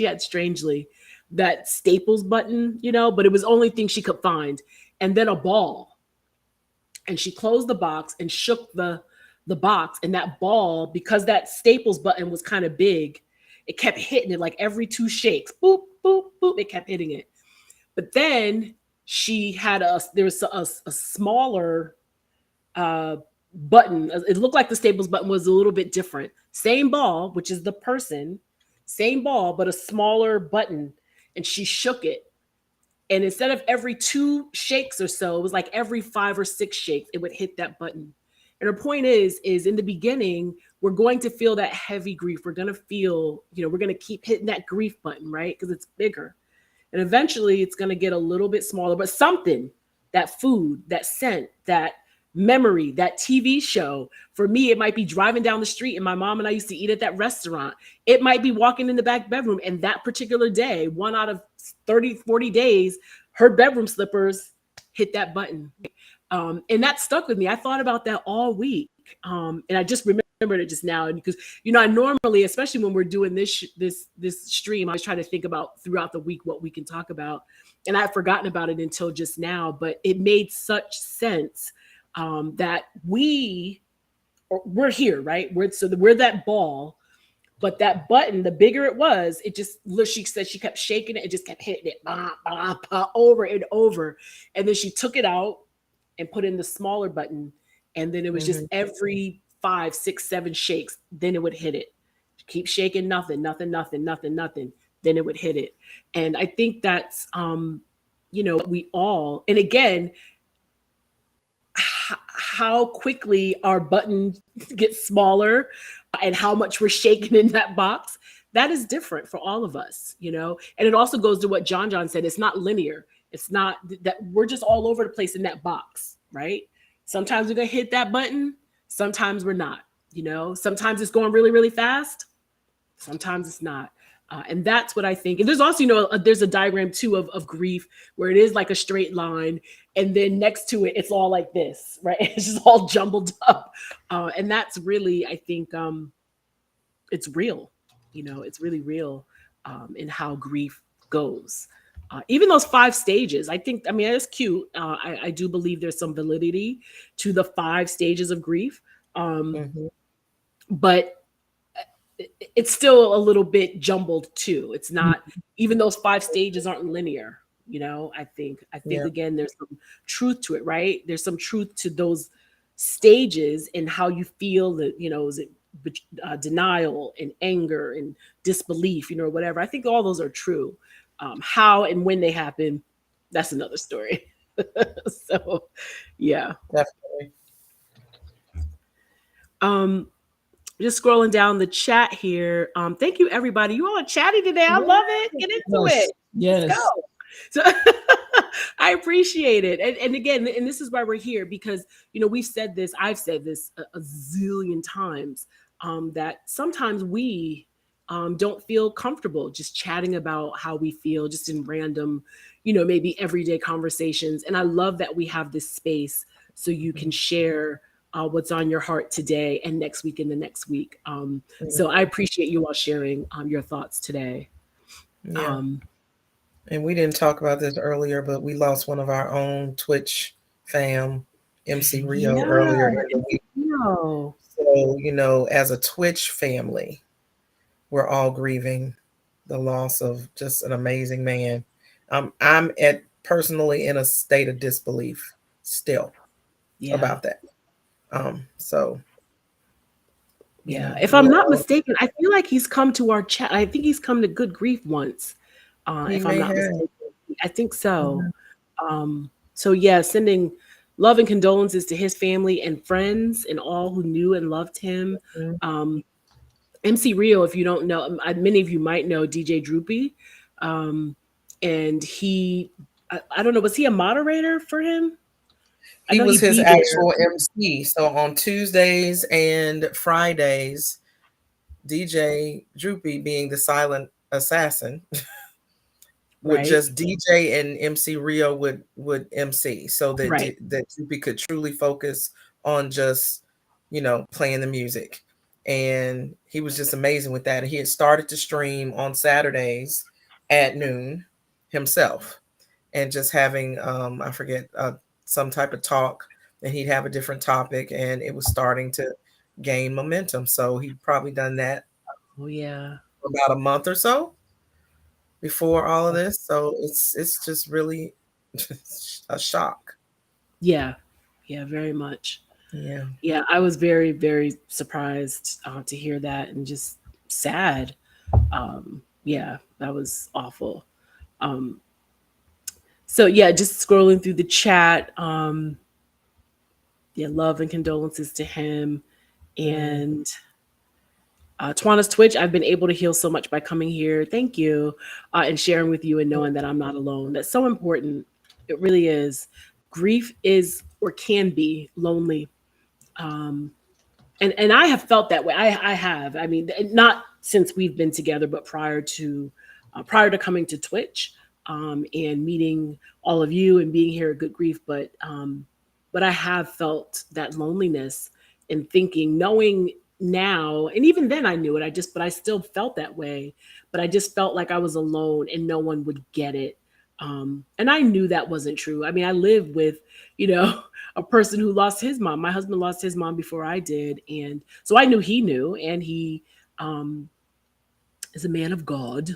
Speaker 2: had strangely that Staples button, but it was the only thing she could find. And then a ball. And she closed the box and shook the box, and that ball, because that Staples button was kind of big, it kept hitting it like every 2 shakes. Boop, boop, boop. It kept hitting it. But then there was a smaller button. It looked like the Staples button was a little bit different. Same ball, which is the person, same ball, but a smaller button. And she shook it. And instead of every 2 shakes or so, it was like every 5 or 6 shakes, it would hit that button. And her point is in the beginning, we're going to feel that heavy grief. We're going to feel, we're going to keep hitting that grief button, right? Because it's bigger. And eventually it's going to get a little bit smaller, but something, that food, that scent, that memory, that TV show. For me, it might be driving down the street and my mom and I used to eat at that restaurant. It might be walking in the back bedroom, and that particular day, 1 out of 30, 40 days, her bedroom slippers hit that button. And that stuck with me. I thought about that all week. And I just remembered it just now. And because, I normally, especially when we're doing this stream, I was trying to think about throughout the week what we can talk about. And I had forgotten about it until just now, but it made such sense that we're here, right? We're that ball, but that button, the bigger it was, she said she kept shaking it. It just kept hitting it over and over. And then she took it out and put in the smaller button. And then it was just every 5, 6, 7 shakes. Then it would hit it. Keep shaking, nothing. Then it would hit it. And I think that's, we all, and again, how quickly our button gets smaller and how much we're shaking in that box, that is different for all of us, and it also goes to what John said. It's not linear. It's not that we're just all over the place in that box, right? Sometimes we're going to hit that button. Sometimes we're not, sometimes it's going really, really fast. Sometimes it's not. And that's what I think. And there's also, there's a diagram too of grief where it is like a straight line. And then next to it, it's all like this, right? It's just all jumbled up. And that's really, I think, it's real. It's really real in how grief goes. Even those 5 stages, I think, it's cute. I do believe there's some validity to the 5 stages of grief. But it's still a little bit jumbled too. It's not, even those 5 stages aren't linear. I think again, there's some truth to it, right? There's some truth to those stages and how you feel that, is it denial and anger and disbelief, whatever. I think all those are true. How and when they happen, that's another story. So, yeah.
Speaker 3: Definitely.
Speaker 2: Just scrolling down the chat here. Thank you, everybody. You all are chatty today. I love it. Get into it.
Speaker 1: Yes.
Speaker 2: Let's go. So I appreciate it. And again, and this is why we're here, because, we've said this, I've said this a zillion times, that sometimes we don't feel comfortable just chatting about how we feel just in random, maybe everyday conversations. And I love that we have this space so you can share what's on your heart today and next week and the next week. So I appreciate you all sharing your thoughts today.
Speaker 3: Yeah. And we didn't talk about this earlier, but we lost one of our own Twitch fam, MC Rio, earlier in the week. So, as a Twitch family, we're all grieving the loss of just an amazing man. I'm personally in a state of disbelief still about that. So
Speaker 2: if I'm not mistaken, I feel like he's come to our chat. I think he's come to Good Grief once. If I'm not mistaken, I think so. So sending love and condolences to his family and friends and all who knew and loved him. MC Rio, if you don't know, many of you might know DJ Droopy. And he, I don't know, was he a moderator for him?
Speaker 3: He was his actual MC. So on Tuesdays and Fridays, DJ Droopy, being the silent assassin, would just DJ, and MC Rio would MC, so that that Droopy could truly focus on just playing the music. And he was just amazing with that. He had started to stream on Saturdays at noon himself, and just having I forget some type of talk, and he'd have a different topic, and it was starting to gain momentum. So he probably done that
Speaker 2: Oh yeah.
Speaker 3: for about a month or so before all of this. So it's just really a shock.
Speaker 2: Yeah. Yeah, very much.
Speaker 3: Yeah.
Speaker 2: Yeah, I was very, very surprised to hear that and just sad. Yeah, that was awful. Um, so yeah, just scrolling through the chat. Yeah, love and condolences to him.
Speaker 3: Mm.
Speaker 2: And Twana's Twitch, I've been able to heal so much by coming here. Thank you. And sharing with you and knowing that I'm not alone. That's so important. It really is. Grief is or can be lonely. Um, and I have felt that way. I have. I mean, not since we've been together, but prior to coming to Twitch and meeting all of you and being here at Good Grief. But I have felt that loneliness and thinking, knowing now, and even then I knew it. But I still felt that way. But I just felt like I was alone and no one would get it. And I knew that wasn't true. I mean, I lived with, you know, a person who lost his mom. My husband lost his mom before I did. And so I knew he knew, and he is a man of God.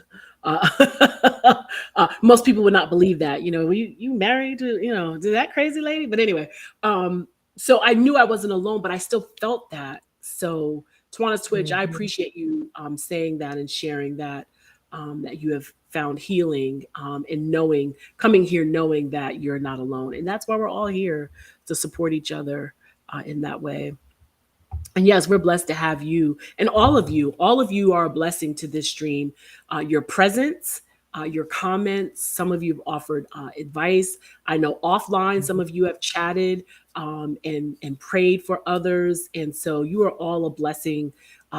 Speaker 2: Most people would not believe that, you know, you married to, you know, to that crazy lady. But anyway, so I knew I wasn't alone, but I still felt that. So Twana's Twitch, I appreciate you saying that and sharing that, that you have found healing and knowing, coming here knowing that you're not alone. And that's why we're all here, to support each other in that way. And yes, we're blessed to have you, and all of you are a blessing to this stream. Your presence, your comments, some of you have offered advice. I know offline, some of you have chatted and prayed for others. And so you are all a blessing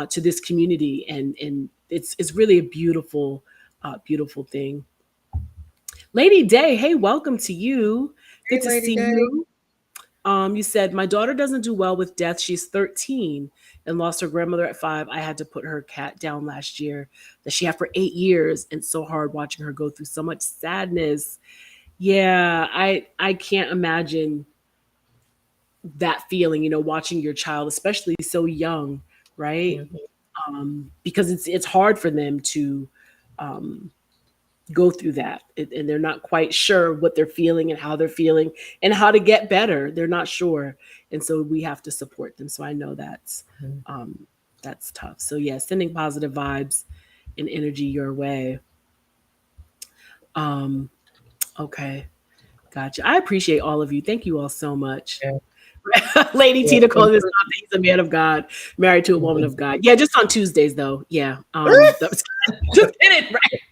Speaker 2: to this community. And it's really a beautiful, beautiful thing. Lady Day, hey, welcome to you. Good to see you. You said, my daughter doesn't do well with death. She's 13 and lost her grandmother at 5. I had to put her cat down last year that she had for 8 years. And so hard watching her go through so much sadness. Yeah, I can't imagine that feeling, you know, watching your child, especially so young, right? Because it's hard for them to go through that, and they're not quite sure what they're feeling and how they're feeling and how to get better. They're not sure, and so we have to support them. So I know that's tough. So yeah, sending positive vibes and energy your way. Okay, gotcha. I appreciate all of you. Thank you all so much. Yeah. Lady Tina calls this not that he's a man of God, married to a woman of God. Yeah, just on Tuesdays though. Yeah. Just kidding, right?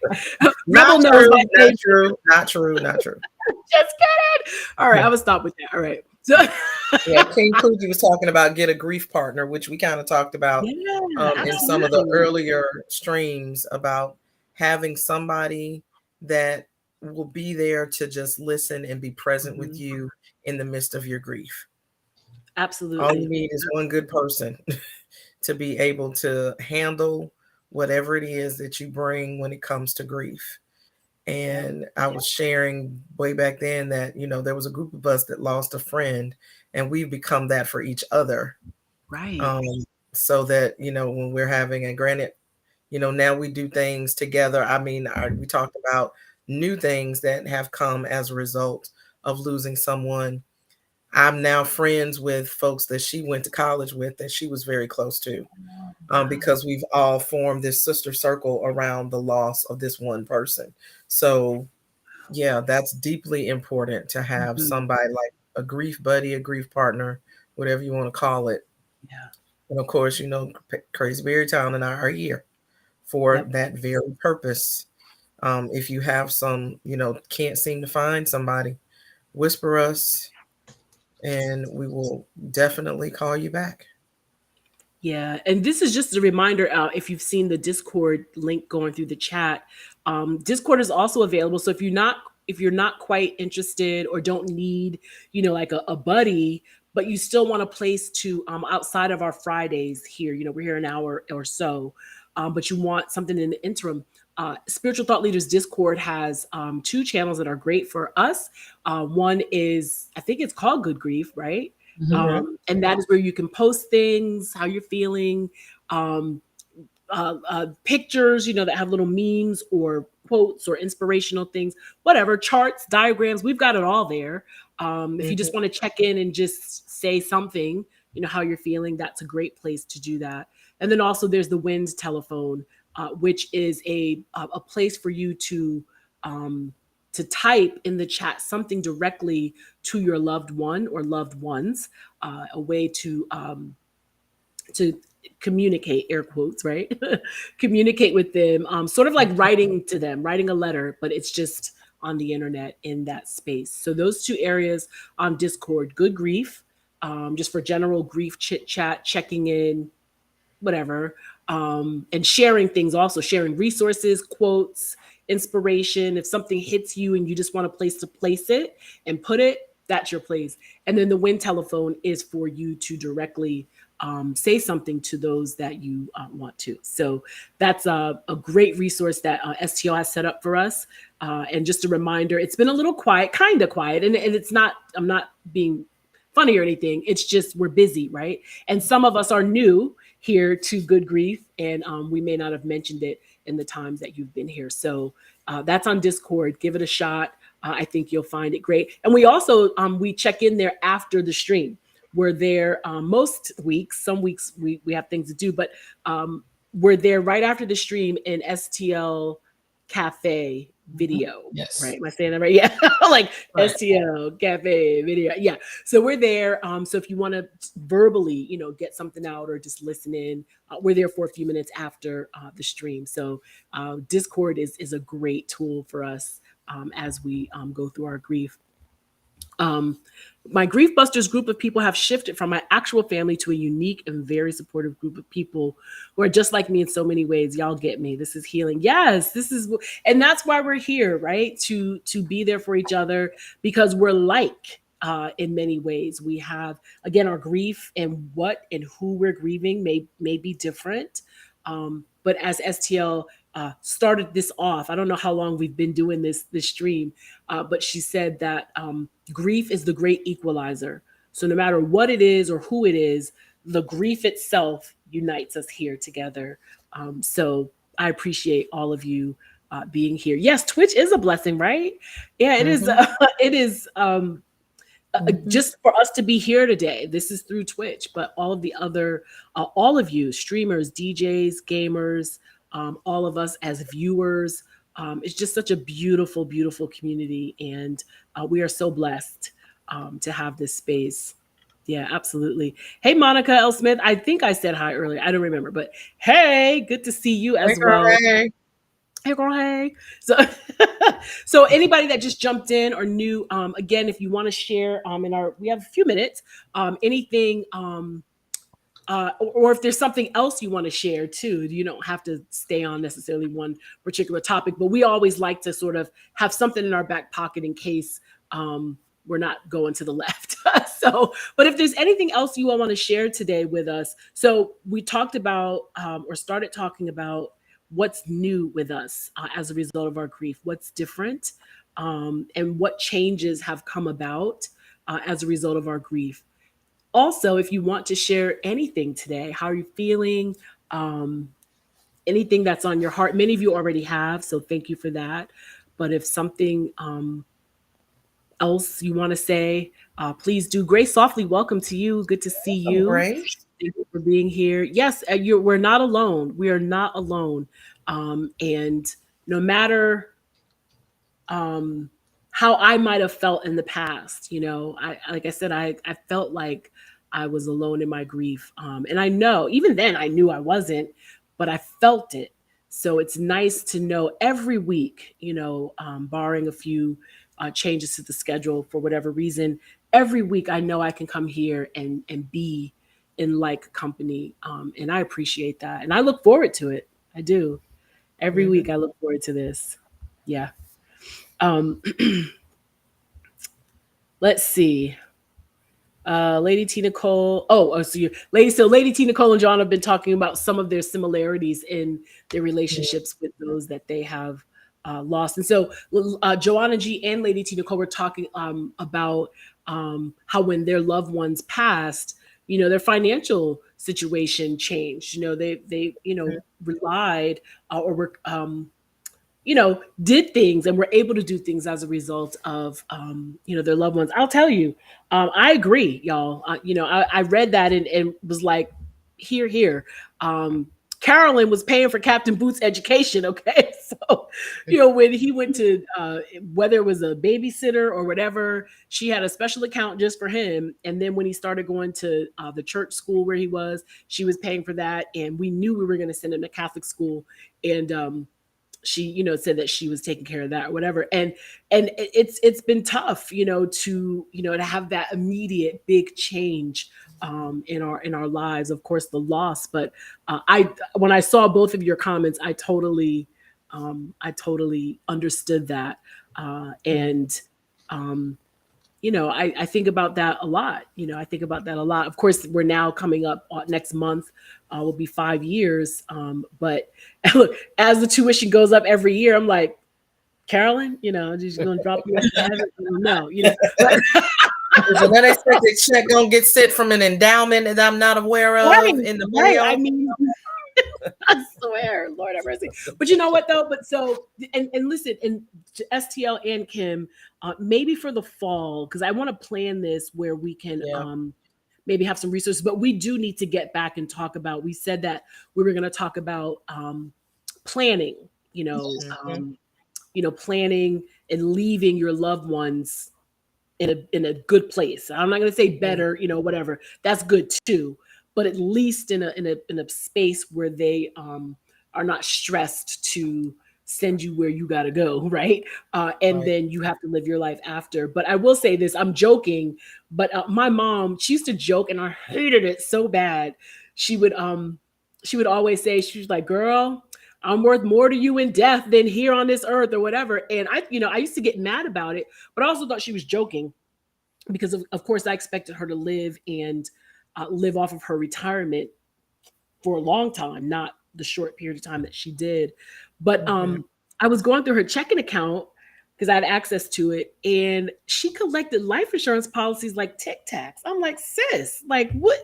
Speaker 3: Not true, not true, not true, not true.
Speaker 2: Just kidding. All right, I will stop with that. All right. So
Speaker 3: yeah, King Coogee was talking about get a grief partner, which we kind of talked about in some of the earlier streams, about having somebody that will be there to just listen and be present with you in the midst of your grief.
Speaker 2: Absolutely.
Speaker 3: All you need is one good person to be able to handle whatever it is that you bring when it comes to grief. And I was sharing way back then that, you know, there was a group of us that lost a friend, and we've become that for each other.
Speaker 2: Right.
Speaker 3: So that, you know, when we're having, and granted, you know, now we do things together. I mean, we talked about new things that have come as a result of losing someone. I'm now friends with folks that she went to college with, that she was very close to, because we've all formed this sister circle around the loss of this one person. So, yeah, that's deeply important to have somebody like a grief buddy, a grief partner, whatever you want to call it.
Speaker 2: Yeah.
Speaker 3: And of course, you know, Crazy Berry Town and I are here for that very purpose. If you have some, you know, can't seem to find somebody, whisper us, and we will definitely call you back.
Speaker 2: Yeah, and this is just a reminder, if you've seen the Discord link going through the chat, Discord is also available. So if you're not quite interested or don't need, you know, like a buddy, but you still want a place to outside of our Fridays here, you know, we're here an hour or so, but you want something in the interim. Spiritual Thought Leaders Discord has 2 channels that are great for us. One is, I think it's called Good Grief, right? And that is where you can post things, how you're feeling, pictures, that have little memes or quotes or inspirational things, whatever, charts, diagrams. We've got it all there. If you just want to check in and just say something, how you're feeling, that's a great place to do that. And then also there's the WINS telephone, which is a place for you to type in the chat something directly to your loved one or loved ones, a way to communicate, air quotes, right? Communicate with them, sort of like writing to them, writing a letter, but it's just on the internet in that space. So those two areas on Discord, Good Grief, just for general grief chit chat, checking in, whatever, and sharing things, also sharing resources, quotes, inspiration. If something hits you and you just want a place to place it and put it, that's your place. And then the WIN telephone is for you to directly say something to those that you want to. So that's a great resource that STL has set up for us. And just a reminder, it's been a little quiet, kind of quiet. And it's not, I'm not being funny or anything. It's just, we're busy, right? And some of us are new here to Good Grief, and we may not have mentioned it in the times that you've been here. So that's on Discord. Give it a shot. I think you'll find it great. And we also, we check in there after the stream. We're there most weeks. Some weeks we have things to do, but we're there right after the stream in STL Cafe video.
Speaker 1: Yes.
Speaker 2: Right. Am I saying that right? Yeah. Like
Speaker 1: right.
Speaker 2: STL Cafe video. Yeah. So we're there. So if you want to verbally, get something out or just listen in, we're there for a few minutes after the stream. So Discord is a great tool for us as we go through our grief. My Grief Busters group of people have shifted from my actual family to a unique and very supportive group of people who are just like me in so many ways. Y'all get me. This is healing. Yes, this is, and that's why we're here, right? To be there for each other, because we're like in many ways. We have, again, our grief and what and who we're grieving may be different. But as STL started this off, I don't know how long we've been doing this stream, but she said that grief is the great equalizer. So no matter what it is or who it is, the grief itself unites us here together. So I appreciate all of you being here. Yes, Twitch is a blessing, right? Yeah, it is. It is just for us to be here today. This is through Twitch, but all of the other, all of you, streamers, DJs, gamers, all of us as viewers, it's just such a beautiful, beautiful community. And we are so blessed to have this space. Yeah, absolutely. Hey, Monica L. Smith. I think I said hi earlier. I don't remember, but hey, good to see you as well.
Speaker 3: Hey.
Speaker 2: Hey, girl, hey. So anybody that just jumped in or new, again, if you want to share we have a few minutes, anything, or if there's something else you want to share too, you don't have to stay on necessarily one particular topic, but we always like to sort of have something in our back pocket in case we're not going to the left. But if there's anything else you all want to share today with us. So we talked about or started talking about what's new with us as a result of our grief, what's different, and what changes have come about as a result of our grief. Also, if you want to share anything today, how are you feeling, anything that's on your heart, many of you already have, so thank you for that. But if something else you want to say, please do. Grace Softly, welcome to you. Good to see you.
Speaker 3: Grace.
Speaker 2: Thank you for being here. Yes, we're not alone. We are not alone. And no matter how I might have felt in the past, like I said, I felt like I was alone in my grief. And I know, even then I knew I wasn't, but I felt it. So it's nice to know every week, barring a few changes to the schedule for whatever reason, every week I know I can come here and be in like company. And I appreciate that. And I look forward to it. I do. Every week I look forward to this. Yeah. Let's see. Lady T. Nicole. Lady T. Nicole and John have been talking about some of their similarities in their relationships with those that they have lost. And so Joanna G and Lady T. Nicole were talking about how when their loved ones passed, their financial situation changed. They relied or were did things and were able to do things as a result of, their loved ones. I'll tell you, I agree, y'all. I read that and was like, here. Carolyn was paying for Captain Boots' education. Okay. So, when he went to, whether it was a babysitter or whatever, she had a special account just for him. And then when he started going to the church school where he was, she was paying for that. And we knew we were going to send him to Catholic school. And, she, said that she was taking care of that or whatever. And it's been tough, to have that immediate big change in our lives. Of course, the loss. But when I saw both of your comments, I totally understood that. I think about that a lot. Of course, we're now coming up next month. Will be 5 years. But look, as the tuition goes up every year, I'm like, Carolyn, just going to drop you in heaven? No,
Speaker 3: So then they said the check gonna get sent from an endowment that I'm not aware of in the mail.
Speaker 2: I mean, I swear, Lord have mercy. But you know what though? But so and listen, and STL and Kim, maybe for the fall, because I want to plan this where we can maybe have some resources. But we do need to get back and talk about. We said that we were going to talk about planning. Planning and leaving your loved ones in a good place. I'm not going to say better, whatever. That's good too. But at least in a space where they are not stressed to send you where you got to go, right? Then you have to live your life after. But I will say this, I'm joking, but my mom, she used to joke and I hated it so bad. She would always say, she was like, girl, I'm worth more to you in death than here on this earth or whatever. And I used to get mad about it, but I also thought she was joking because of course I expected her to live and live off of her retirement for a long time, not the short period of time that she did. But I was going through her checking account because I had access to it, and she collected life insurance policies like Tic Tacs. I'm like, sis, like what?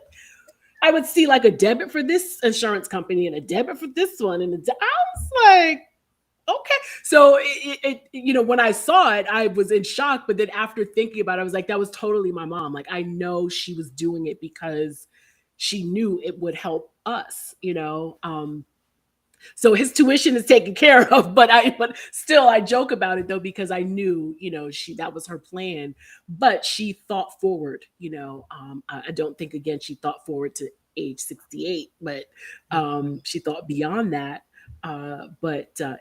Speaker 2: I would see like a debit for this insurance company and a debit for this one, and I was like, okay. So when I saw it, I was in shock. But then after thinking about it, I was like, that was totally my mom. Like, I know she was doing it because she knew it would help us, So his tuition is taken care of, but still I joke about it though, because I knew, that was her plan, but she thought forward, I don't think again, she thought forward to age 68, but she thought beyond that.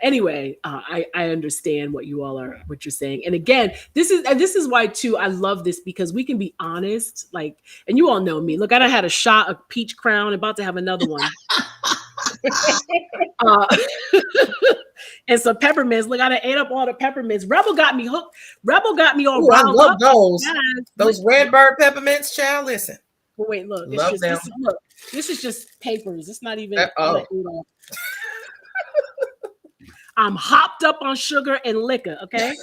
Speaker 2: Anyway, I understand what you're saying. And again, this is why too, I love this because we can be honest, like, and you all know me. Look, I done had a shot of peach crown, about to have another one. And some peppermints. Look, I done ate up all the peppermints. Rebel got me hooked. Rebel got me all riled up.
Speaker 3: Those Redbird peppermints, child. Listen.
Speaker 2: Well, wait, look. This is just papers. It's not even. I'm hopped up on sugar and liquor. Okay.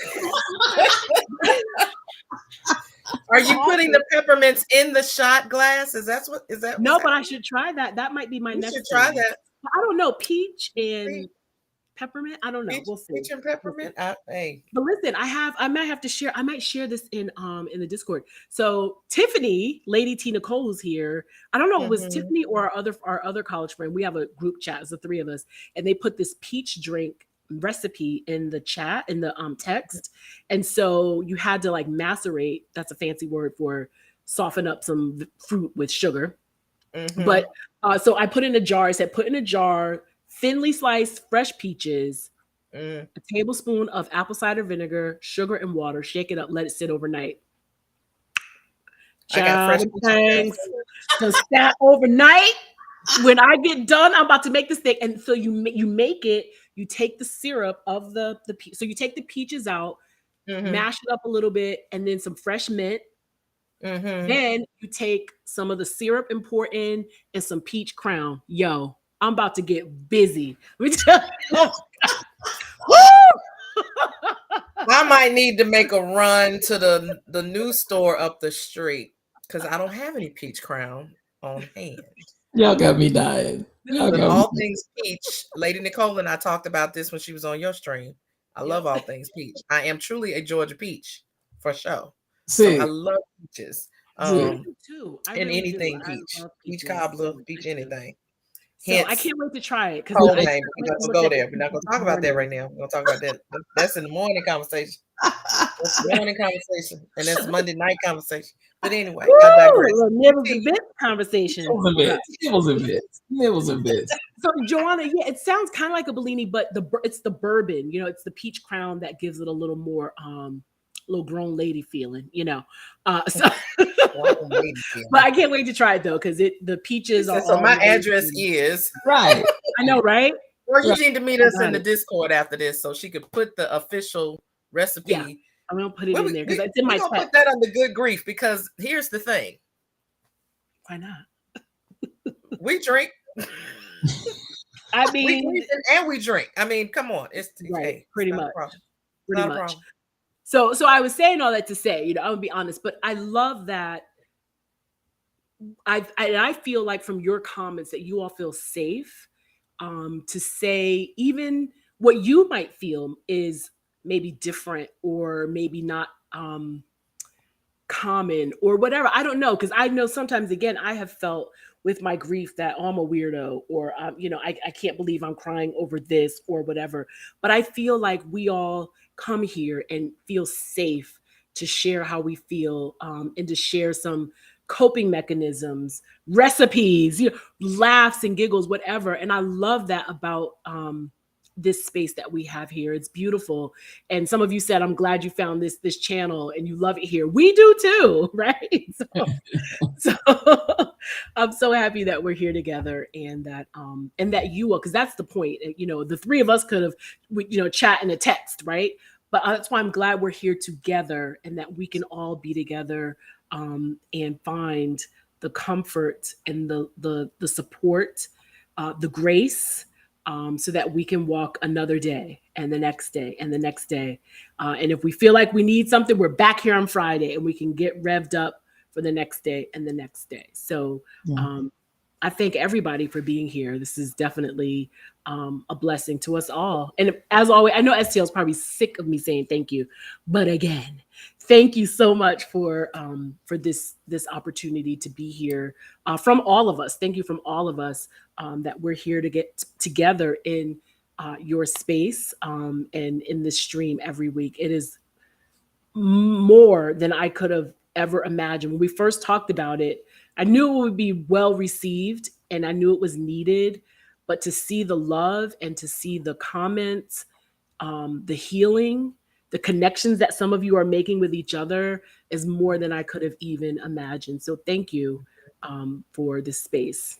Speaker 3: Are you putting the peppermints in the shot glass? Is that?
Speaker 2: No, but I should try that. That might be my next.
Speaker 3: You should try that.
Speaker 2: I don't know, peach and peppermint. I don't know. We'll see.
Speaker 3: Peach and peppermint. Hey.
Speaker 2: But listen, I might have to share. I might share this in the Discord. So Tiffany, Lady T Nicole, who's here. I don't know if it was Tiffany or our other college friend. We have a group chat. It's the three of us, and they put this peach drink recipe in the chat in the text, and so you had to like macerate. That's a fancy word for soften up some fruit with sugar. But so I put in a jar. I said put in a jar thinly sliced fresh peaches, a tablespoon of apple cider vinegar, sugar, and water. Shake it up. Let it sit overnight.
Speaker 3: I got fresh
Speaker 2: peaches. So sat overnight. When I get done, I'm about to make this thing. And so you make it. You take the syrup of the peach. So you take the peaches out, mash it up a little bit, and then some fresh mint. Then you take some of the syrup and pour in and some peach crown. Yo, I'm about to get busy. Let me tell you.
Speaker 3: I'm might need to make a run to the new store up the street because I don't have any peach crown on hand.
Speaker 1: Y'all got me dying.
Speaker 3: But all things peach, Lady Nicole and I talked about this when she was on your stream. I love all things peach. I am truly a Georgia peach for sure. So I love peaches.
Speaker 2: Too.
Speaker 3: And anything peach. Peach cobbler, peach anything.
Speaker 2: So I can't wait to try it.
Speaker 3: We're not gonna go there. We're not gonna talk about that right now. We're gonna talk about that. That's in the morning conversation. That's the morning conversation, and that's Monday night conversation. But anyway, I digress.
Speaker 2: Nibbles and bits conversation.
Speaker 1: Nibbles and bits.
Speaker 2: So Joanna, yeah, it sounds kind of like a Bellini, but it's the bourbon. You know, it's the peach crown that gives it a little more little grown lady feeling. You know, so. But I can't wait to try it though, because the peaches are.
Speaker 3: So my address is
Speaker 1: right.
Speaker 2: I know, right?
Speaker 3: Or you need to meet us in the Discord after this, so she could put the official recipe.
Speaker 2: Yeah, I'm gonna put it in there because it's in my.
Speaker 3: Put that on the good grief, because here's the thing.
Speaker 2: Why not?
Speaker 3: We drink.
Speaker 2: I mean,
Speaker 3: we drink. I mean, come on, it's
Speaker 2: right. Pretty much.
Speaker 3: Pretty much.
Speaker 2: So I was saying all that to say, you know, I'm gonna be honest, but I love that. I feel like from your comments that you all feel safe to say even what you might feel is maybe different or maybe not common or whatever. I don't know, because I know sometimes, again, I have felt with my grief that I'm a weirdo or, you know, I can't believe I'm crying over this or whatever. But I feel like we all come here and feel safe to share how we feel and to share some coping mechanisms, recipes, you know, laughs and giggles, whatever. And I love that about this space that we have here. It's beautiful. And some of you said, I'm glad you found this channel and you love it here. We do too, right? So I'm so happy that we're here together and that you will, because that's the point. You know, the three of us could have, you know, chat in a text, right? But that's why I'm glad we're here together and that we can all be together and find the comfort and the support, the grace, so that we can walk another day and the next day and the next day. And if we feel like we need something, we're back here on Friday and we can get revved up for the next day and the next day. So I thank everybody for being here. This is definitely a blessing to us all. And as always, I know STL is probably sick of me saying thank you, but again, thank you so much for this opportunity to be here from all of us. Thank you from all of us that we're here to get together in your space and in this stream every week. It is more than I could have ever imagined. When we first talked about it, I knew it would be well received and I knew it was needed, but to see the love and to see the comments, the healing, the connections that some of you are making with each other is more than I could have even imagined. So thank you for this space.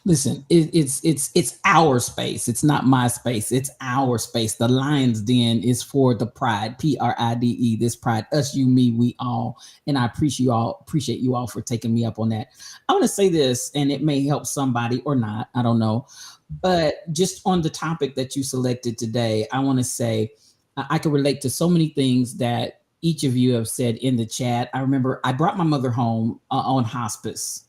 Speaker 1: Listen, it's our space. It's not my space. It's our space. The Lion's Den is for the pride, PRIDE, this pride, us, you, me, we all. And I appreciate you all for taking me up on that. I want to say this, and it may help somebody or not, I don't know. But just on the topic that you selected today, I want to say I can relate to so many things that each of you have said in the chat. I remember I brought my mother home on hospice.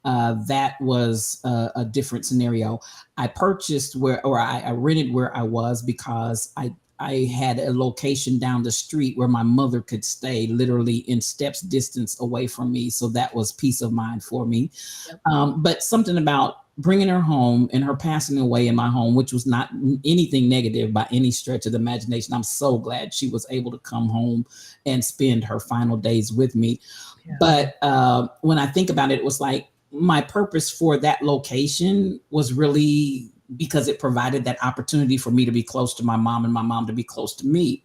Speaker 1: That was a different scenario. I purchased I rented where I was because I had a location down the street where my mother could stay literally in steps distance away from me. So that was peace of mind for me. Yep. But something about bringing her home and her passing away in my home, which was not anything negative by any stretch of the imagination. I'm so glad she was able to come home and spend her final days with me. Yeah. But when I think about it, it was like my purpose for that location was really because it provided that opportunity for me to be close to my mom and my mom to be close to me.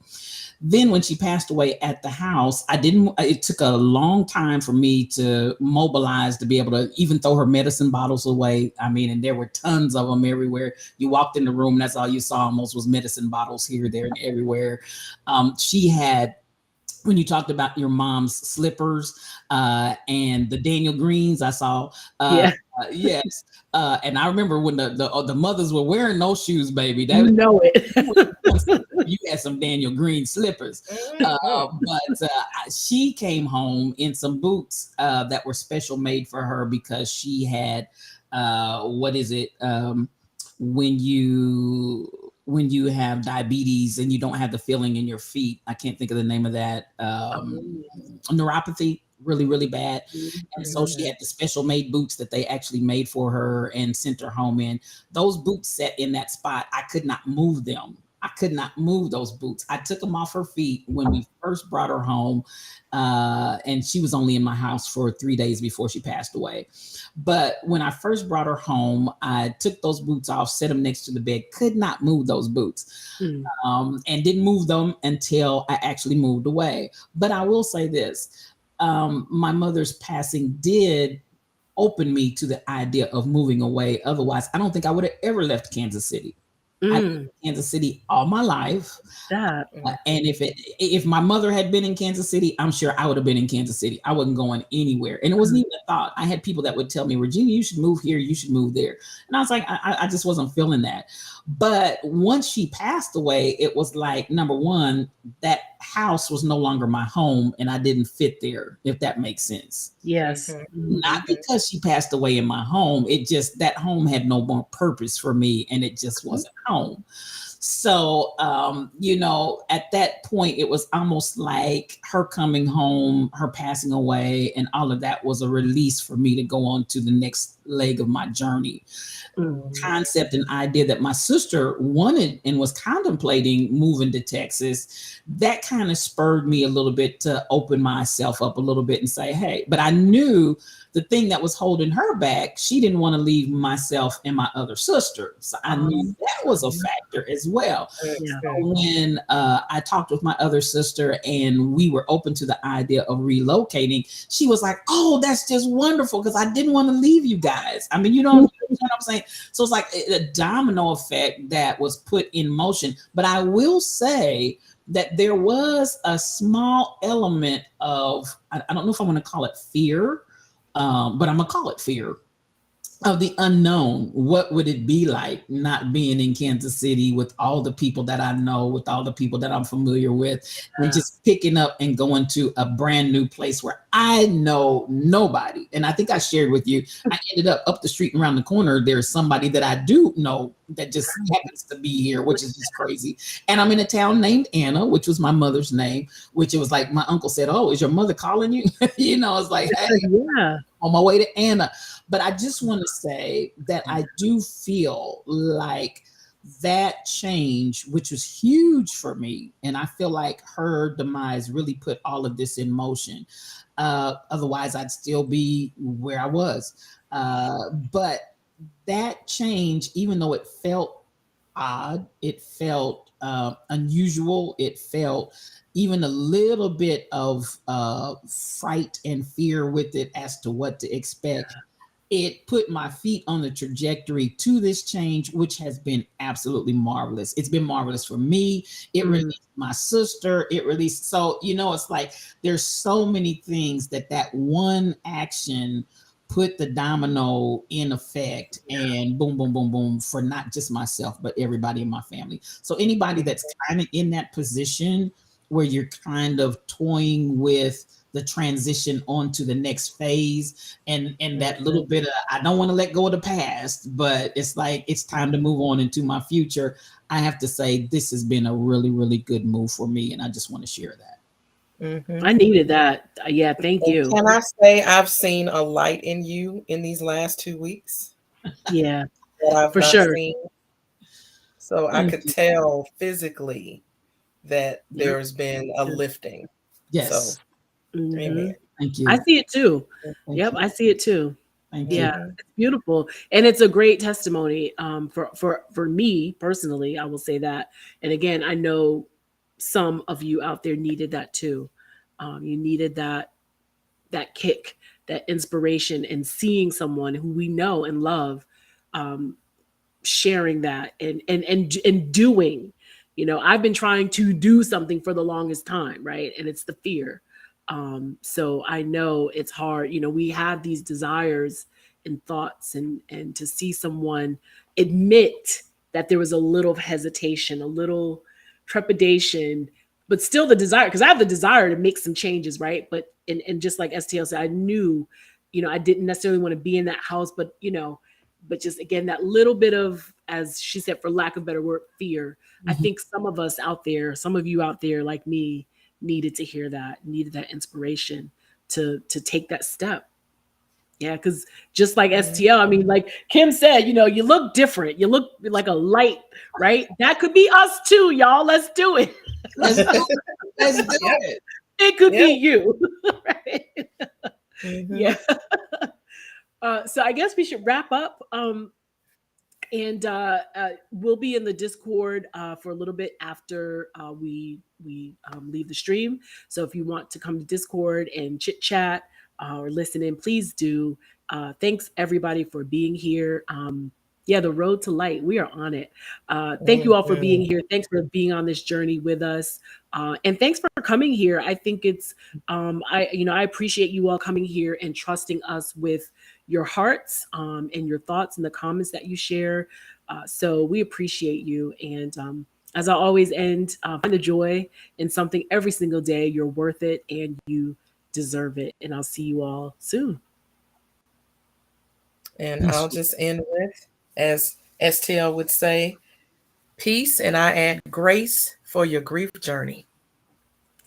Speaker 1: Then when she passed away at the house, it took a long time for me to mobilize to be able to even throw her medicine bottles away. I mean, and there were tons of them everywhere. You walked in the room, and that's all you saw almost was medicine bottles here, there, and everywhere. She had, when you talked about your mom's slippers and the Daniel Greens, I saw. Yes. And I remember when the mothers were wearing those shoes, baby.
Speaker 2: You know it.
Speaker 1: You had some Daniel Green slippers. But she came home in some boots that were special made for her because she had, what is it? When you have diabetes and you don't have the feeling in your feet, I can't think of the name of that, neuropathy, really, really bad. And so she had the special made boots that they actually made for her and sent her home in. Those boots sat in that spot. I could not move them. I could not move those boots. I took them off her feet when we first brought her home. And she was only in my house for 3 days before she passed away. But when I first brought her home, I took those boots off, set them next to the bed, could not move those boots, and didn't move them until I actually moved away. But I will say this, my mother's passing did open me to the idea of moving away. Otherwise, I don't think I would have ever left Kansas City. I lived in Kansas City all my life. And if my mother had been in Kansas City, I'm sure I would have been in Kansas City. I wasn't going anywhere. And it wasn't even a thought. I had people that would tell me, Regina, you should move here. You should move there. And I was like, I just wasn't feeling that. But once she passed away, it was like, number one, that house was no longer my home and I didn't fit there, if that makes sense.
Speaker 2: Yes.
Speaker 1: Not because she passed away in my home. It just, that home had no more purpose for me and it just wasn't home. So, at that point, it was almost like her coming home, her passing away, and all of that was a release for me to go on to the next leg of my journey. Concept and idea that my sister wanted and was contemplating moving to Texas, that kind of spurred me a little bit to open myself up a little bit and say, hey, but I knew the thing that was holding her back, she didn't want to leave myself and my other sister. So I knew that was a factor as well. So when I talked with my other sister and we were open to the idea of relocating, she was like, oh, that's just wonderful because I didn't want to leave you guys. I mean, you know what I'm saying? So it's like a domino effect that was put in motion. But I will say that there was a small element of, I don't know if I want to call it fear, but I'm gonna call it fear of the unknown. What would it be like not being in Kansas City with all the people that I know, with all the people that I'm familiar with, and just picking up and going to a brand new place where I know nobody. And I think I shared with you, I ended up the street and around the corner, there's somebody that I do know that just happens to be here, which is just crazy. And I'm in a town named Anna, which was my mother's name, which it was like my uncle said, oh, is your mother calling you? It's like, hey, on my way to Anna. But I just want to say that I do feel like that change, which was huge for me, and I feel like her demise really put all of this in motion. Otherwise, I'd still be where I was. But that change, even though it felt odd, it felt unusual, it felt even a little bit of fright and fear with it as to what to expect. It put my feet on the trajectory to this change, which has been absolutely marvelous. It's been marvelous for me. It released my sister. It released. So, it's like there's so many things that one action put the domino in effect, and boom, boom, boom, boom, for not just myself, but everybody in my family. So anybody that's kind of in that position where you're kind of toying with the transition onto the next phase and that little bit of, I don't want to let go of the past, but it's like, it's time to move on into my future. I have to say, this has been a really, really good move for me. And I just want to share that.
Speaker 2: I needed that. Yeah. Thank you.
Speaker 3: Can I say I've seen a light in you in these last 2 weeks?
Speaker 2: Yeah,
Speaker 3: that I've
Speaker 2: for
Speaker 3: not
Speaker 2: sure.
Speaker 3: seen. So I could tell physically that there's been a lifting.
Speaker 1: Yes.
Speaker 3: So, amen.
Speaker 1: Thank you.
Speaker 2: I see it too.
Speaker 1: Thank
Speaker 2: Yep,
Speaker 1: you.
Speaker 2: I see it too.
Speaker 1: Thank
Speaker 2: Yeah,
Speaker 1: you.
Speaker 2: it's beautiful, and it's a great testimony for me personally. I will say that, and again, I know some of you out there needed that too. You needed that kick, that inspiration, and seeing someone who we know and love sharing that and doing. I've been trying to do something for the longest time, right? And it's the fear. So I know it's hard. We have these desires and thoughts, and to see someone admit that there was a little hesitation, a little trepidation, but still the desire, because I have the desire to make some changes, right? But and just like STL said, I knew, I didn't necessarily want to be in that house, but but just again, that little bit of, as she said, for lack of better word, fear.
Speaker 1: Mm-hmm.
Speaker 2: I think some of us out there, some of you out there like me, needed to hear that, needed that inspiration to take that step. Yeah, because just like STL, I mean, like Kim said, you look different. You look like a light, right? That could be us too, y'all. Let's do it.
Speaker 1: Let's do it. Let's do it.
Speaker 2: It could be you. Right?
Speaker 3: Mm-hmm.
Speaker 2: Yeah. So I guess we should wrap up. And we'll be in the Discord for a little bit after we leave the stream. So if you want to come to Discord and chit chat or listen in, please do. Thanks everybody for being here. The road to light, we are on it. Thank you all for being here. Thanks for being on this journey with us. And thanks for coming here. I think it's, I appreciate you all coming here and trusting us with your hearts and your thoughts and the comments that you share. So we appreciate you. And as I always end, find the joy in something every single day. You're worth it and you deserve it. And I'll see you all soon.
Speaker 3: And I'll just end with, as STL would say, peace, and I add grace for your grief journey.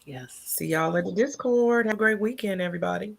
Speaker 2: Yes.
Speaker 3: See y'all at the Discord. Have a great weekend, everybody.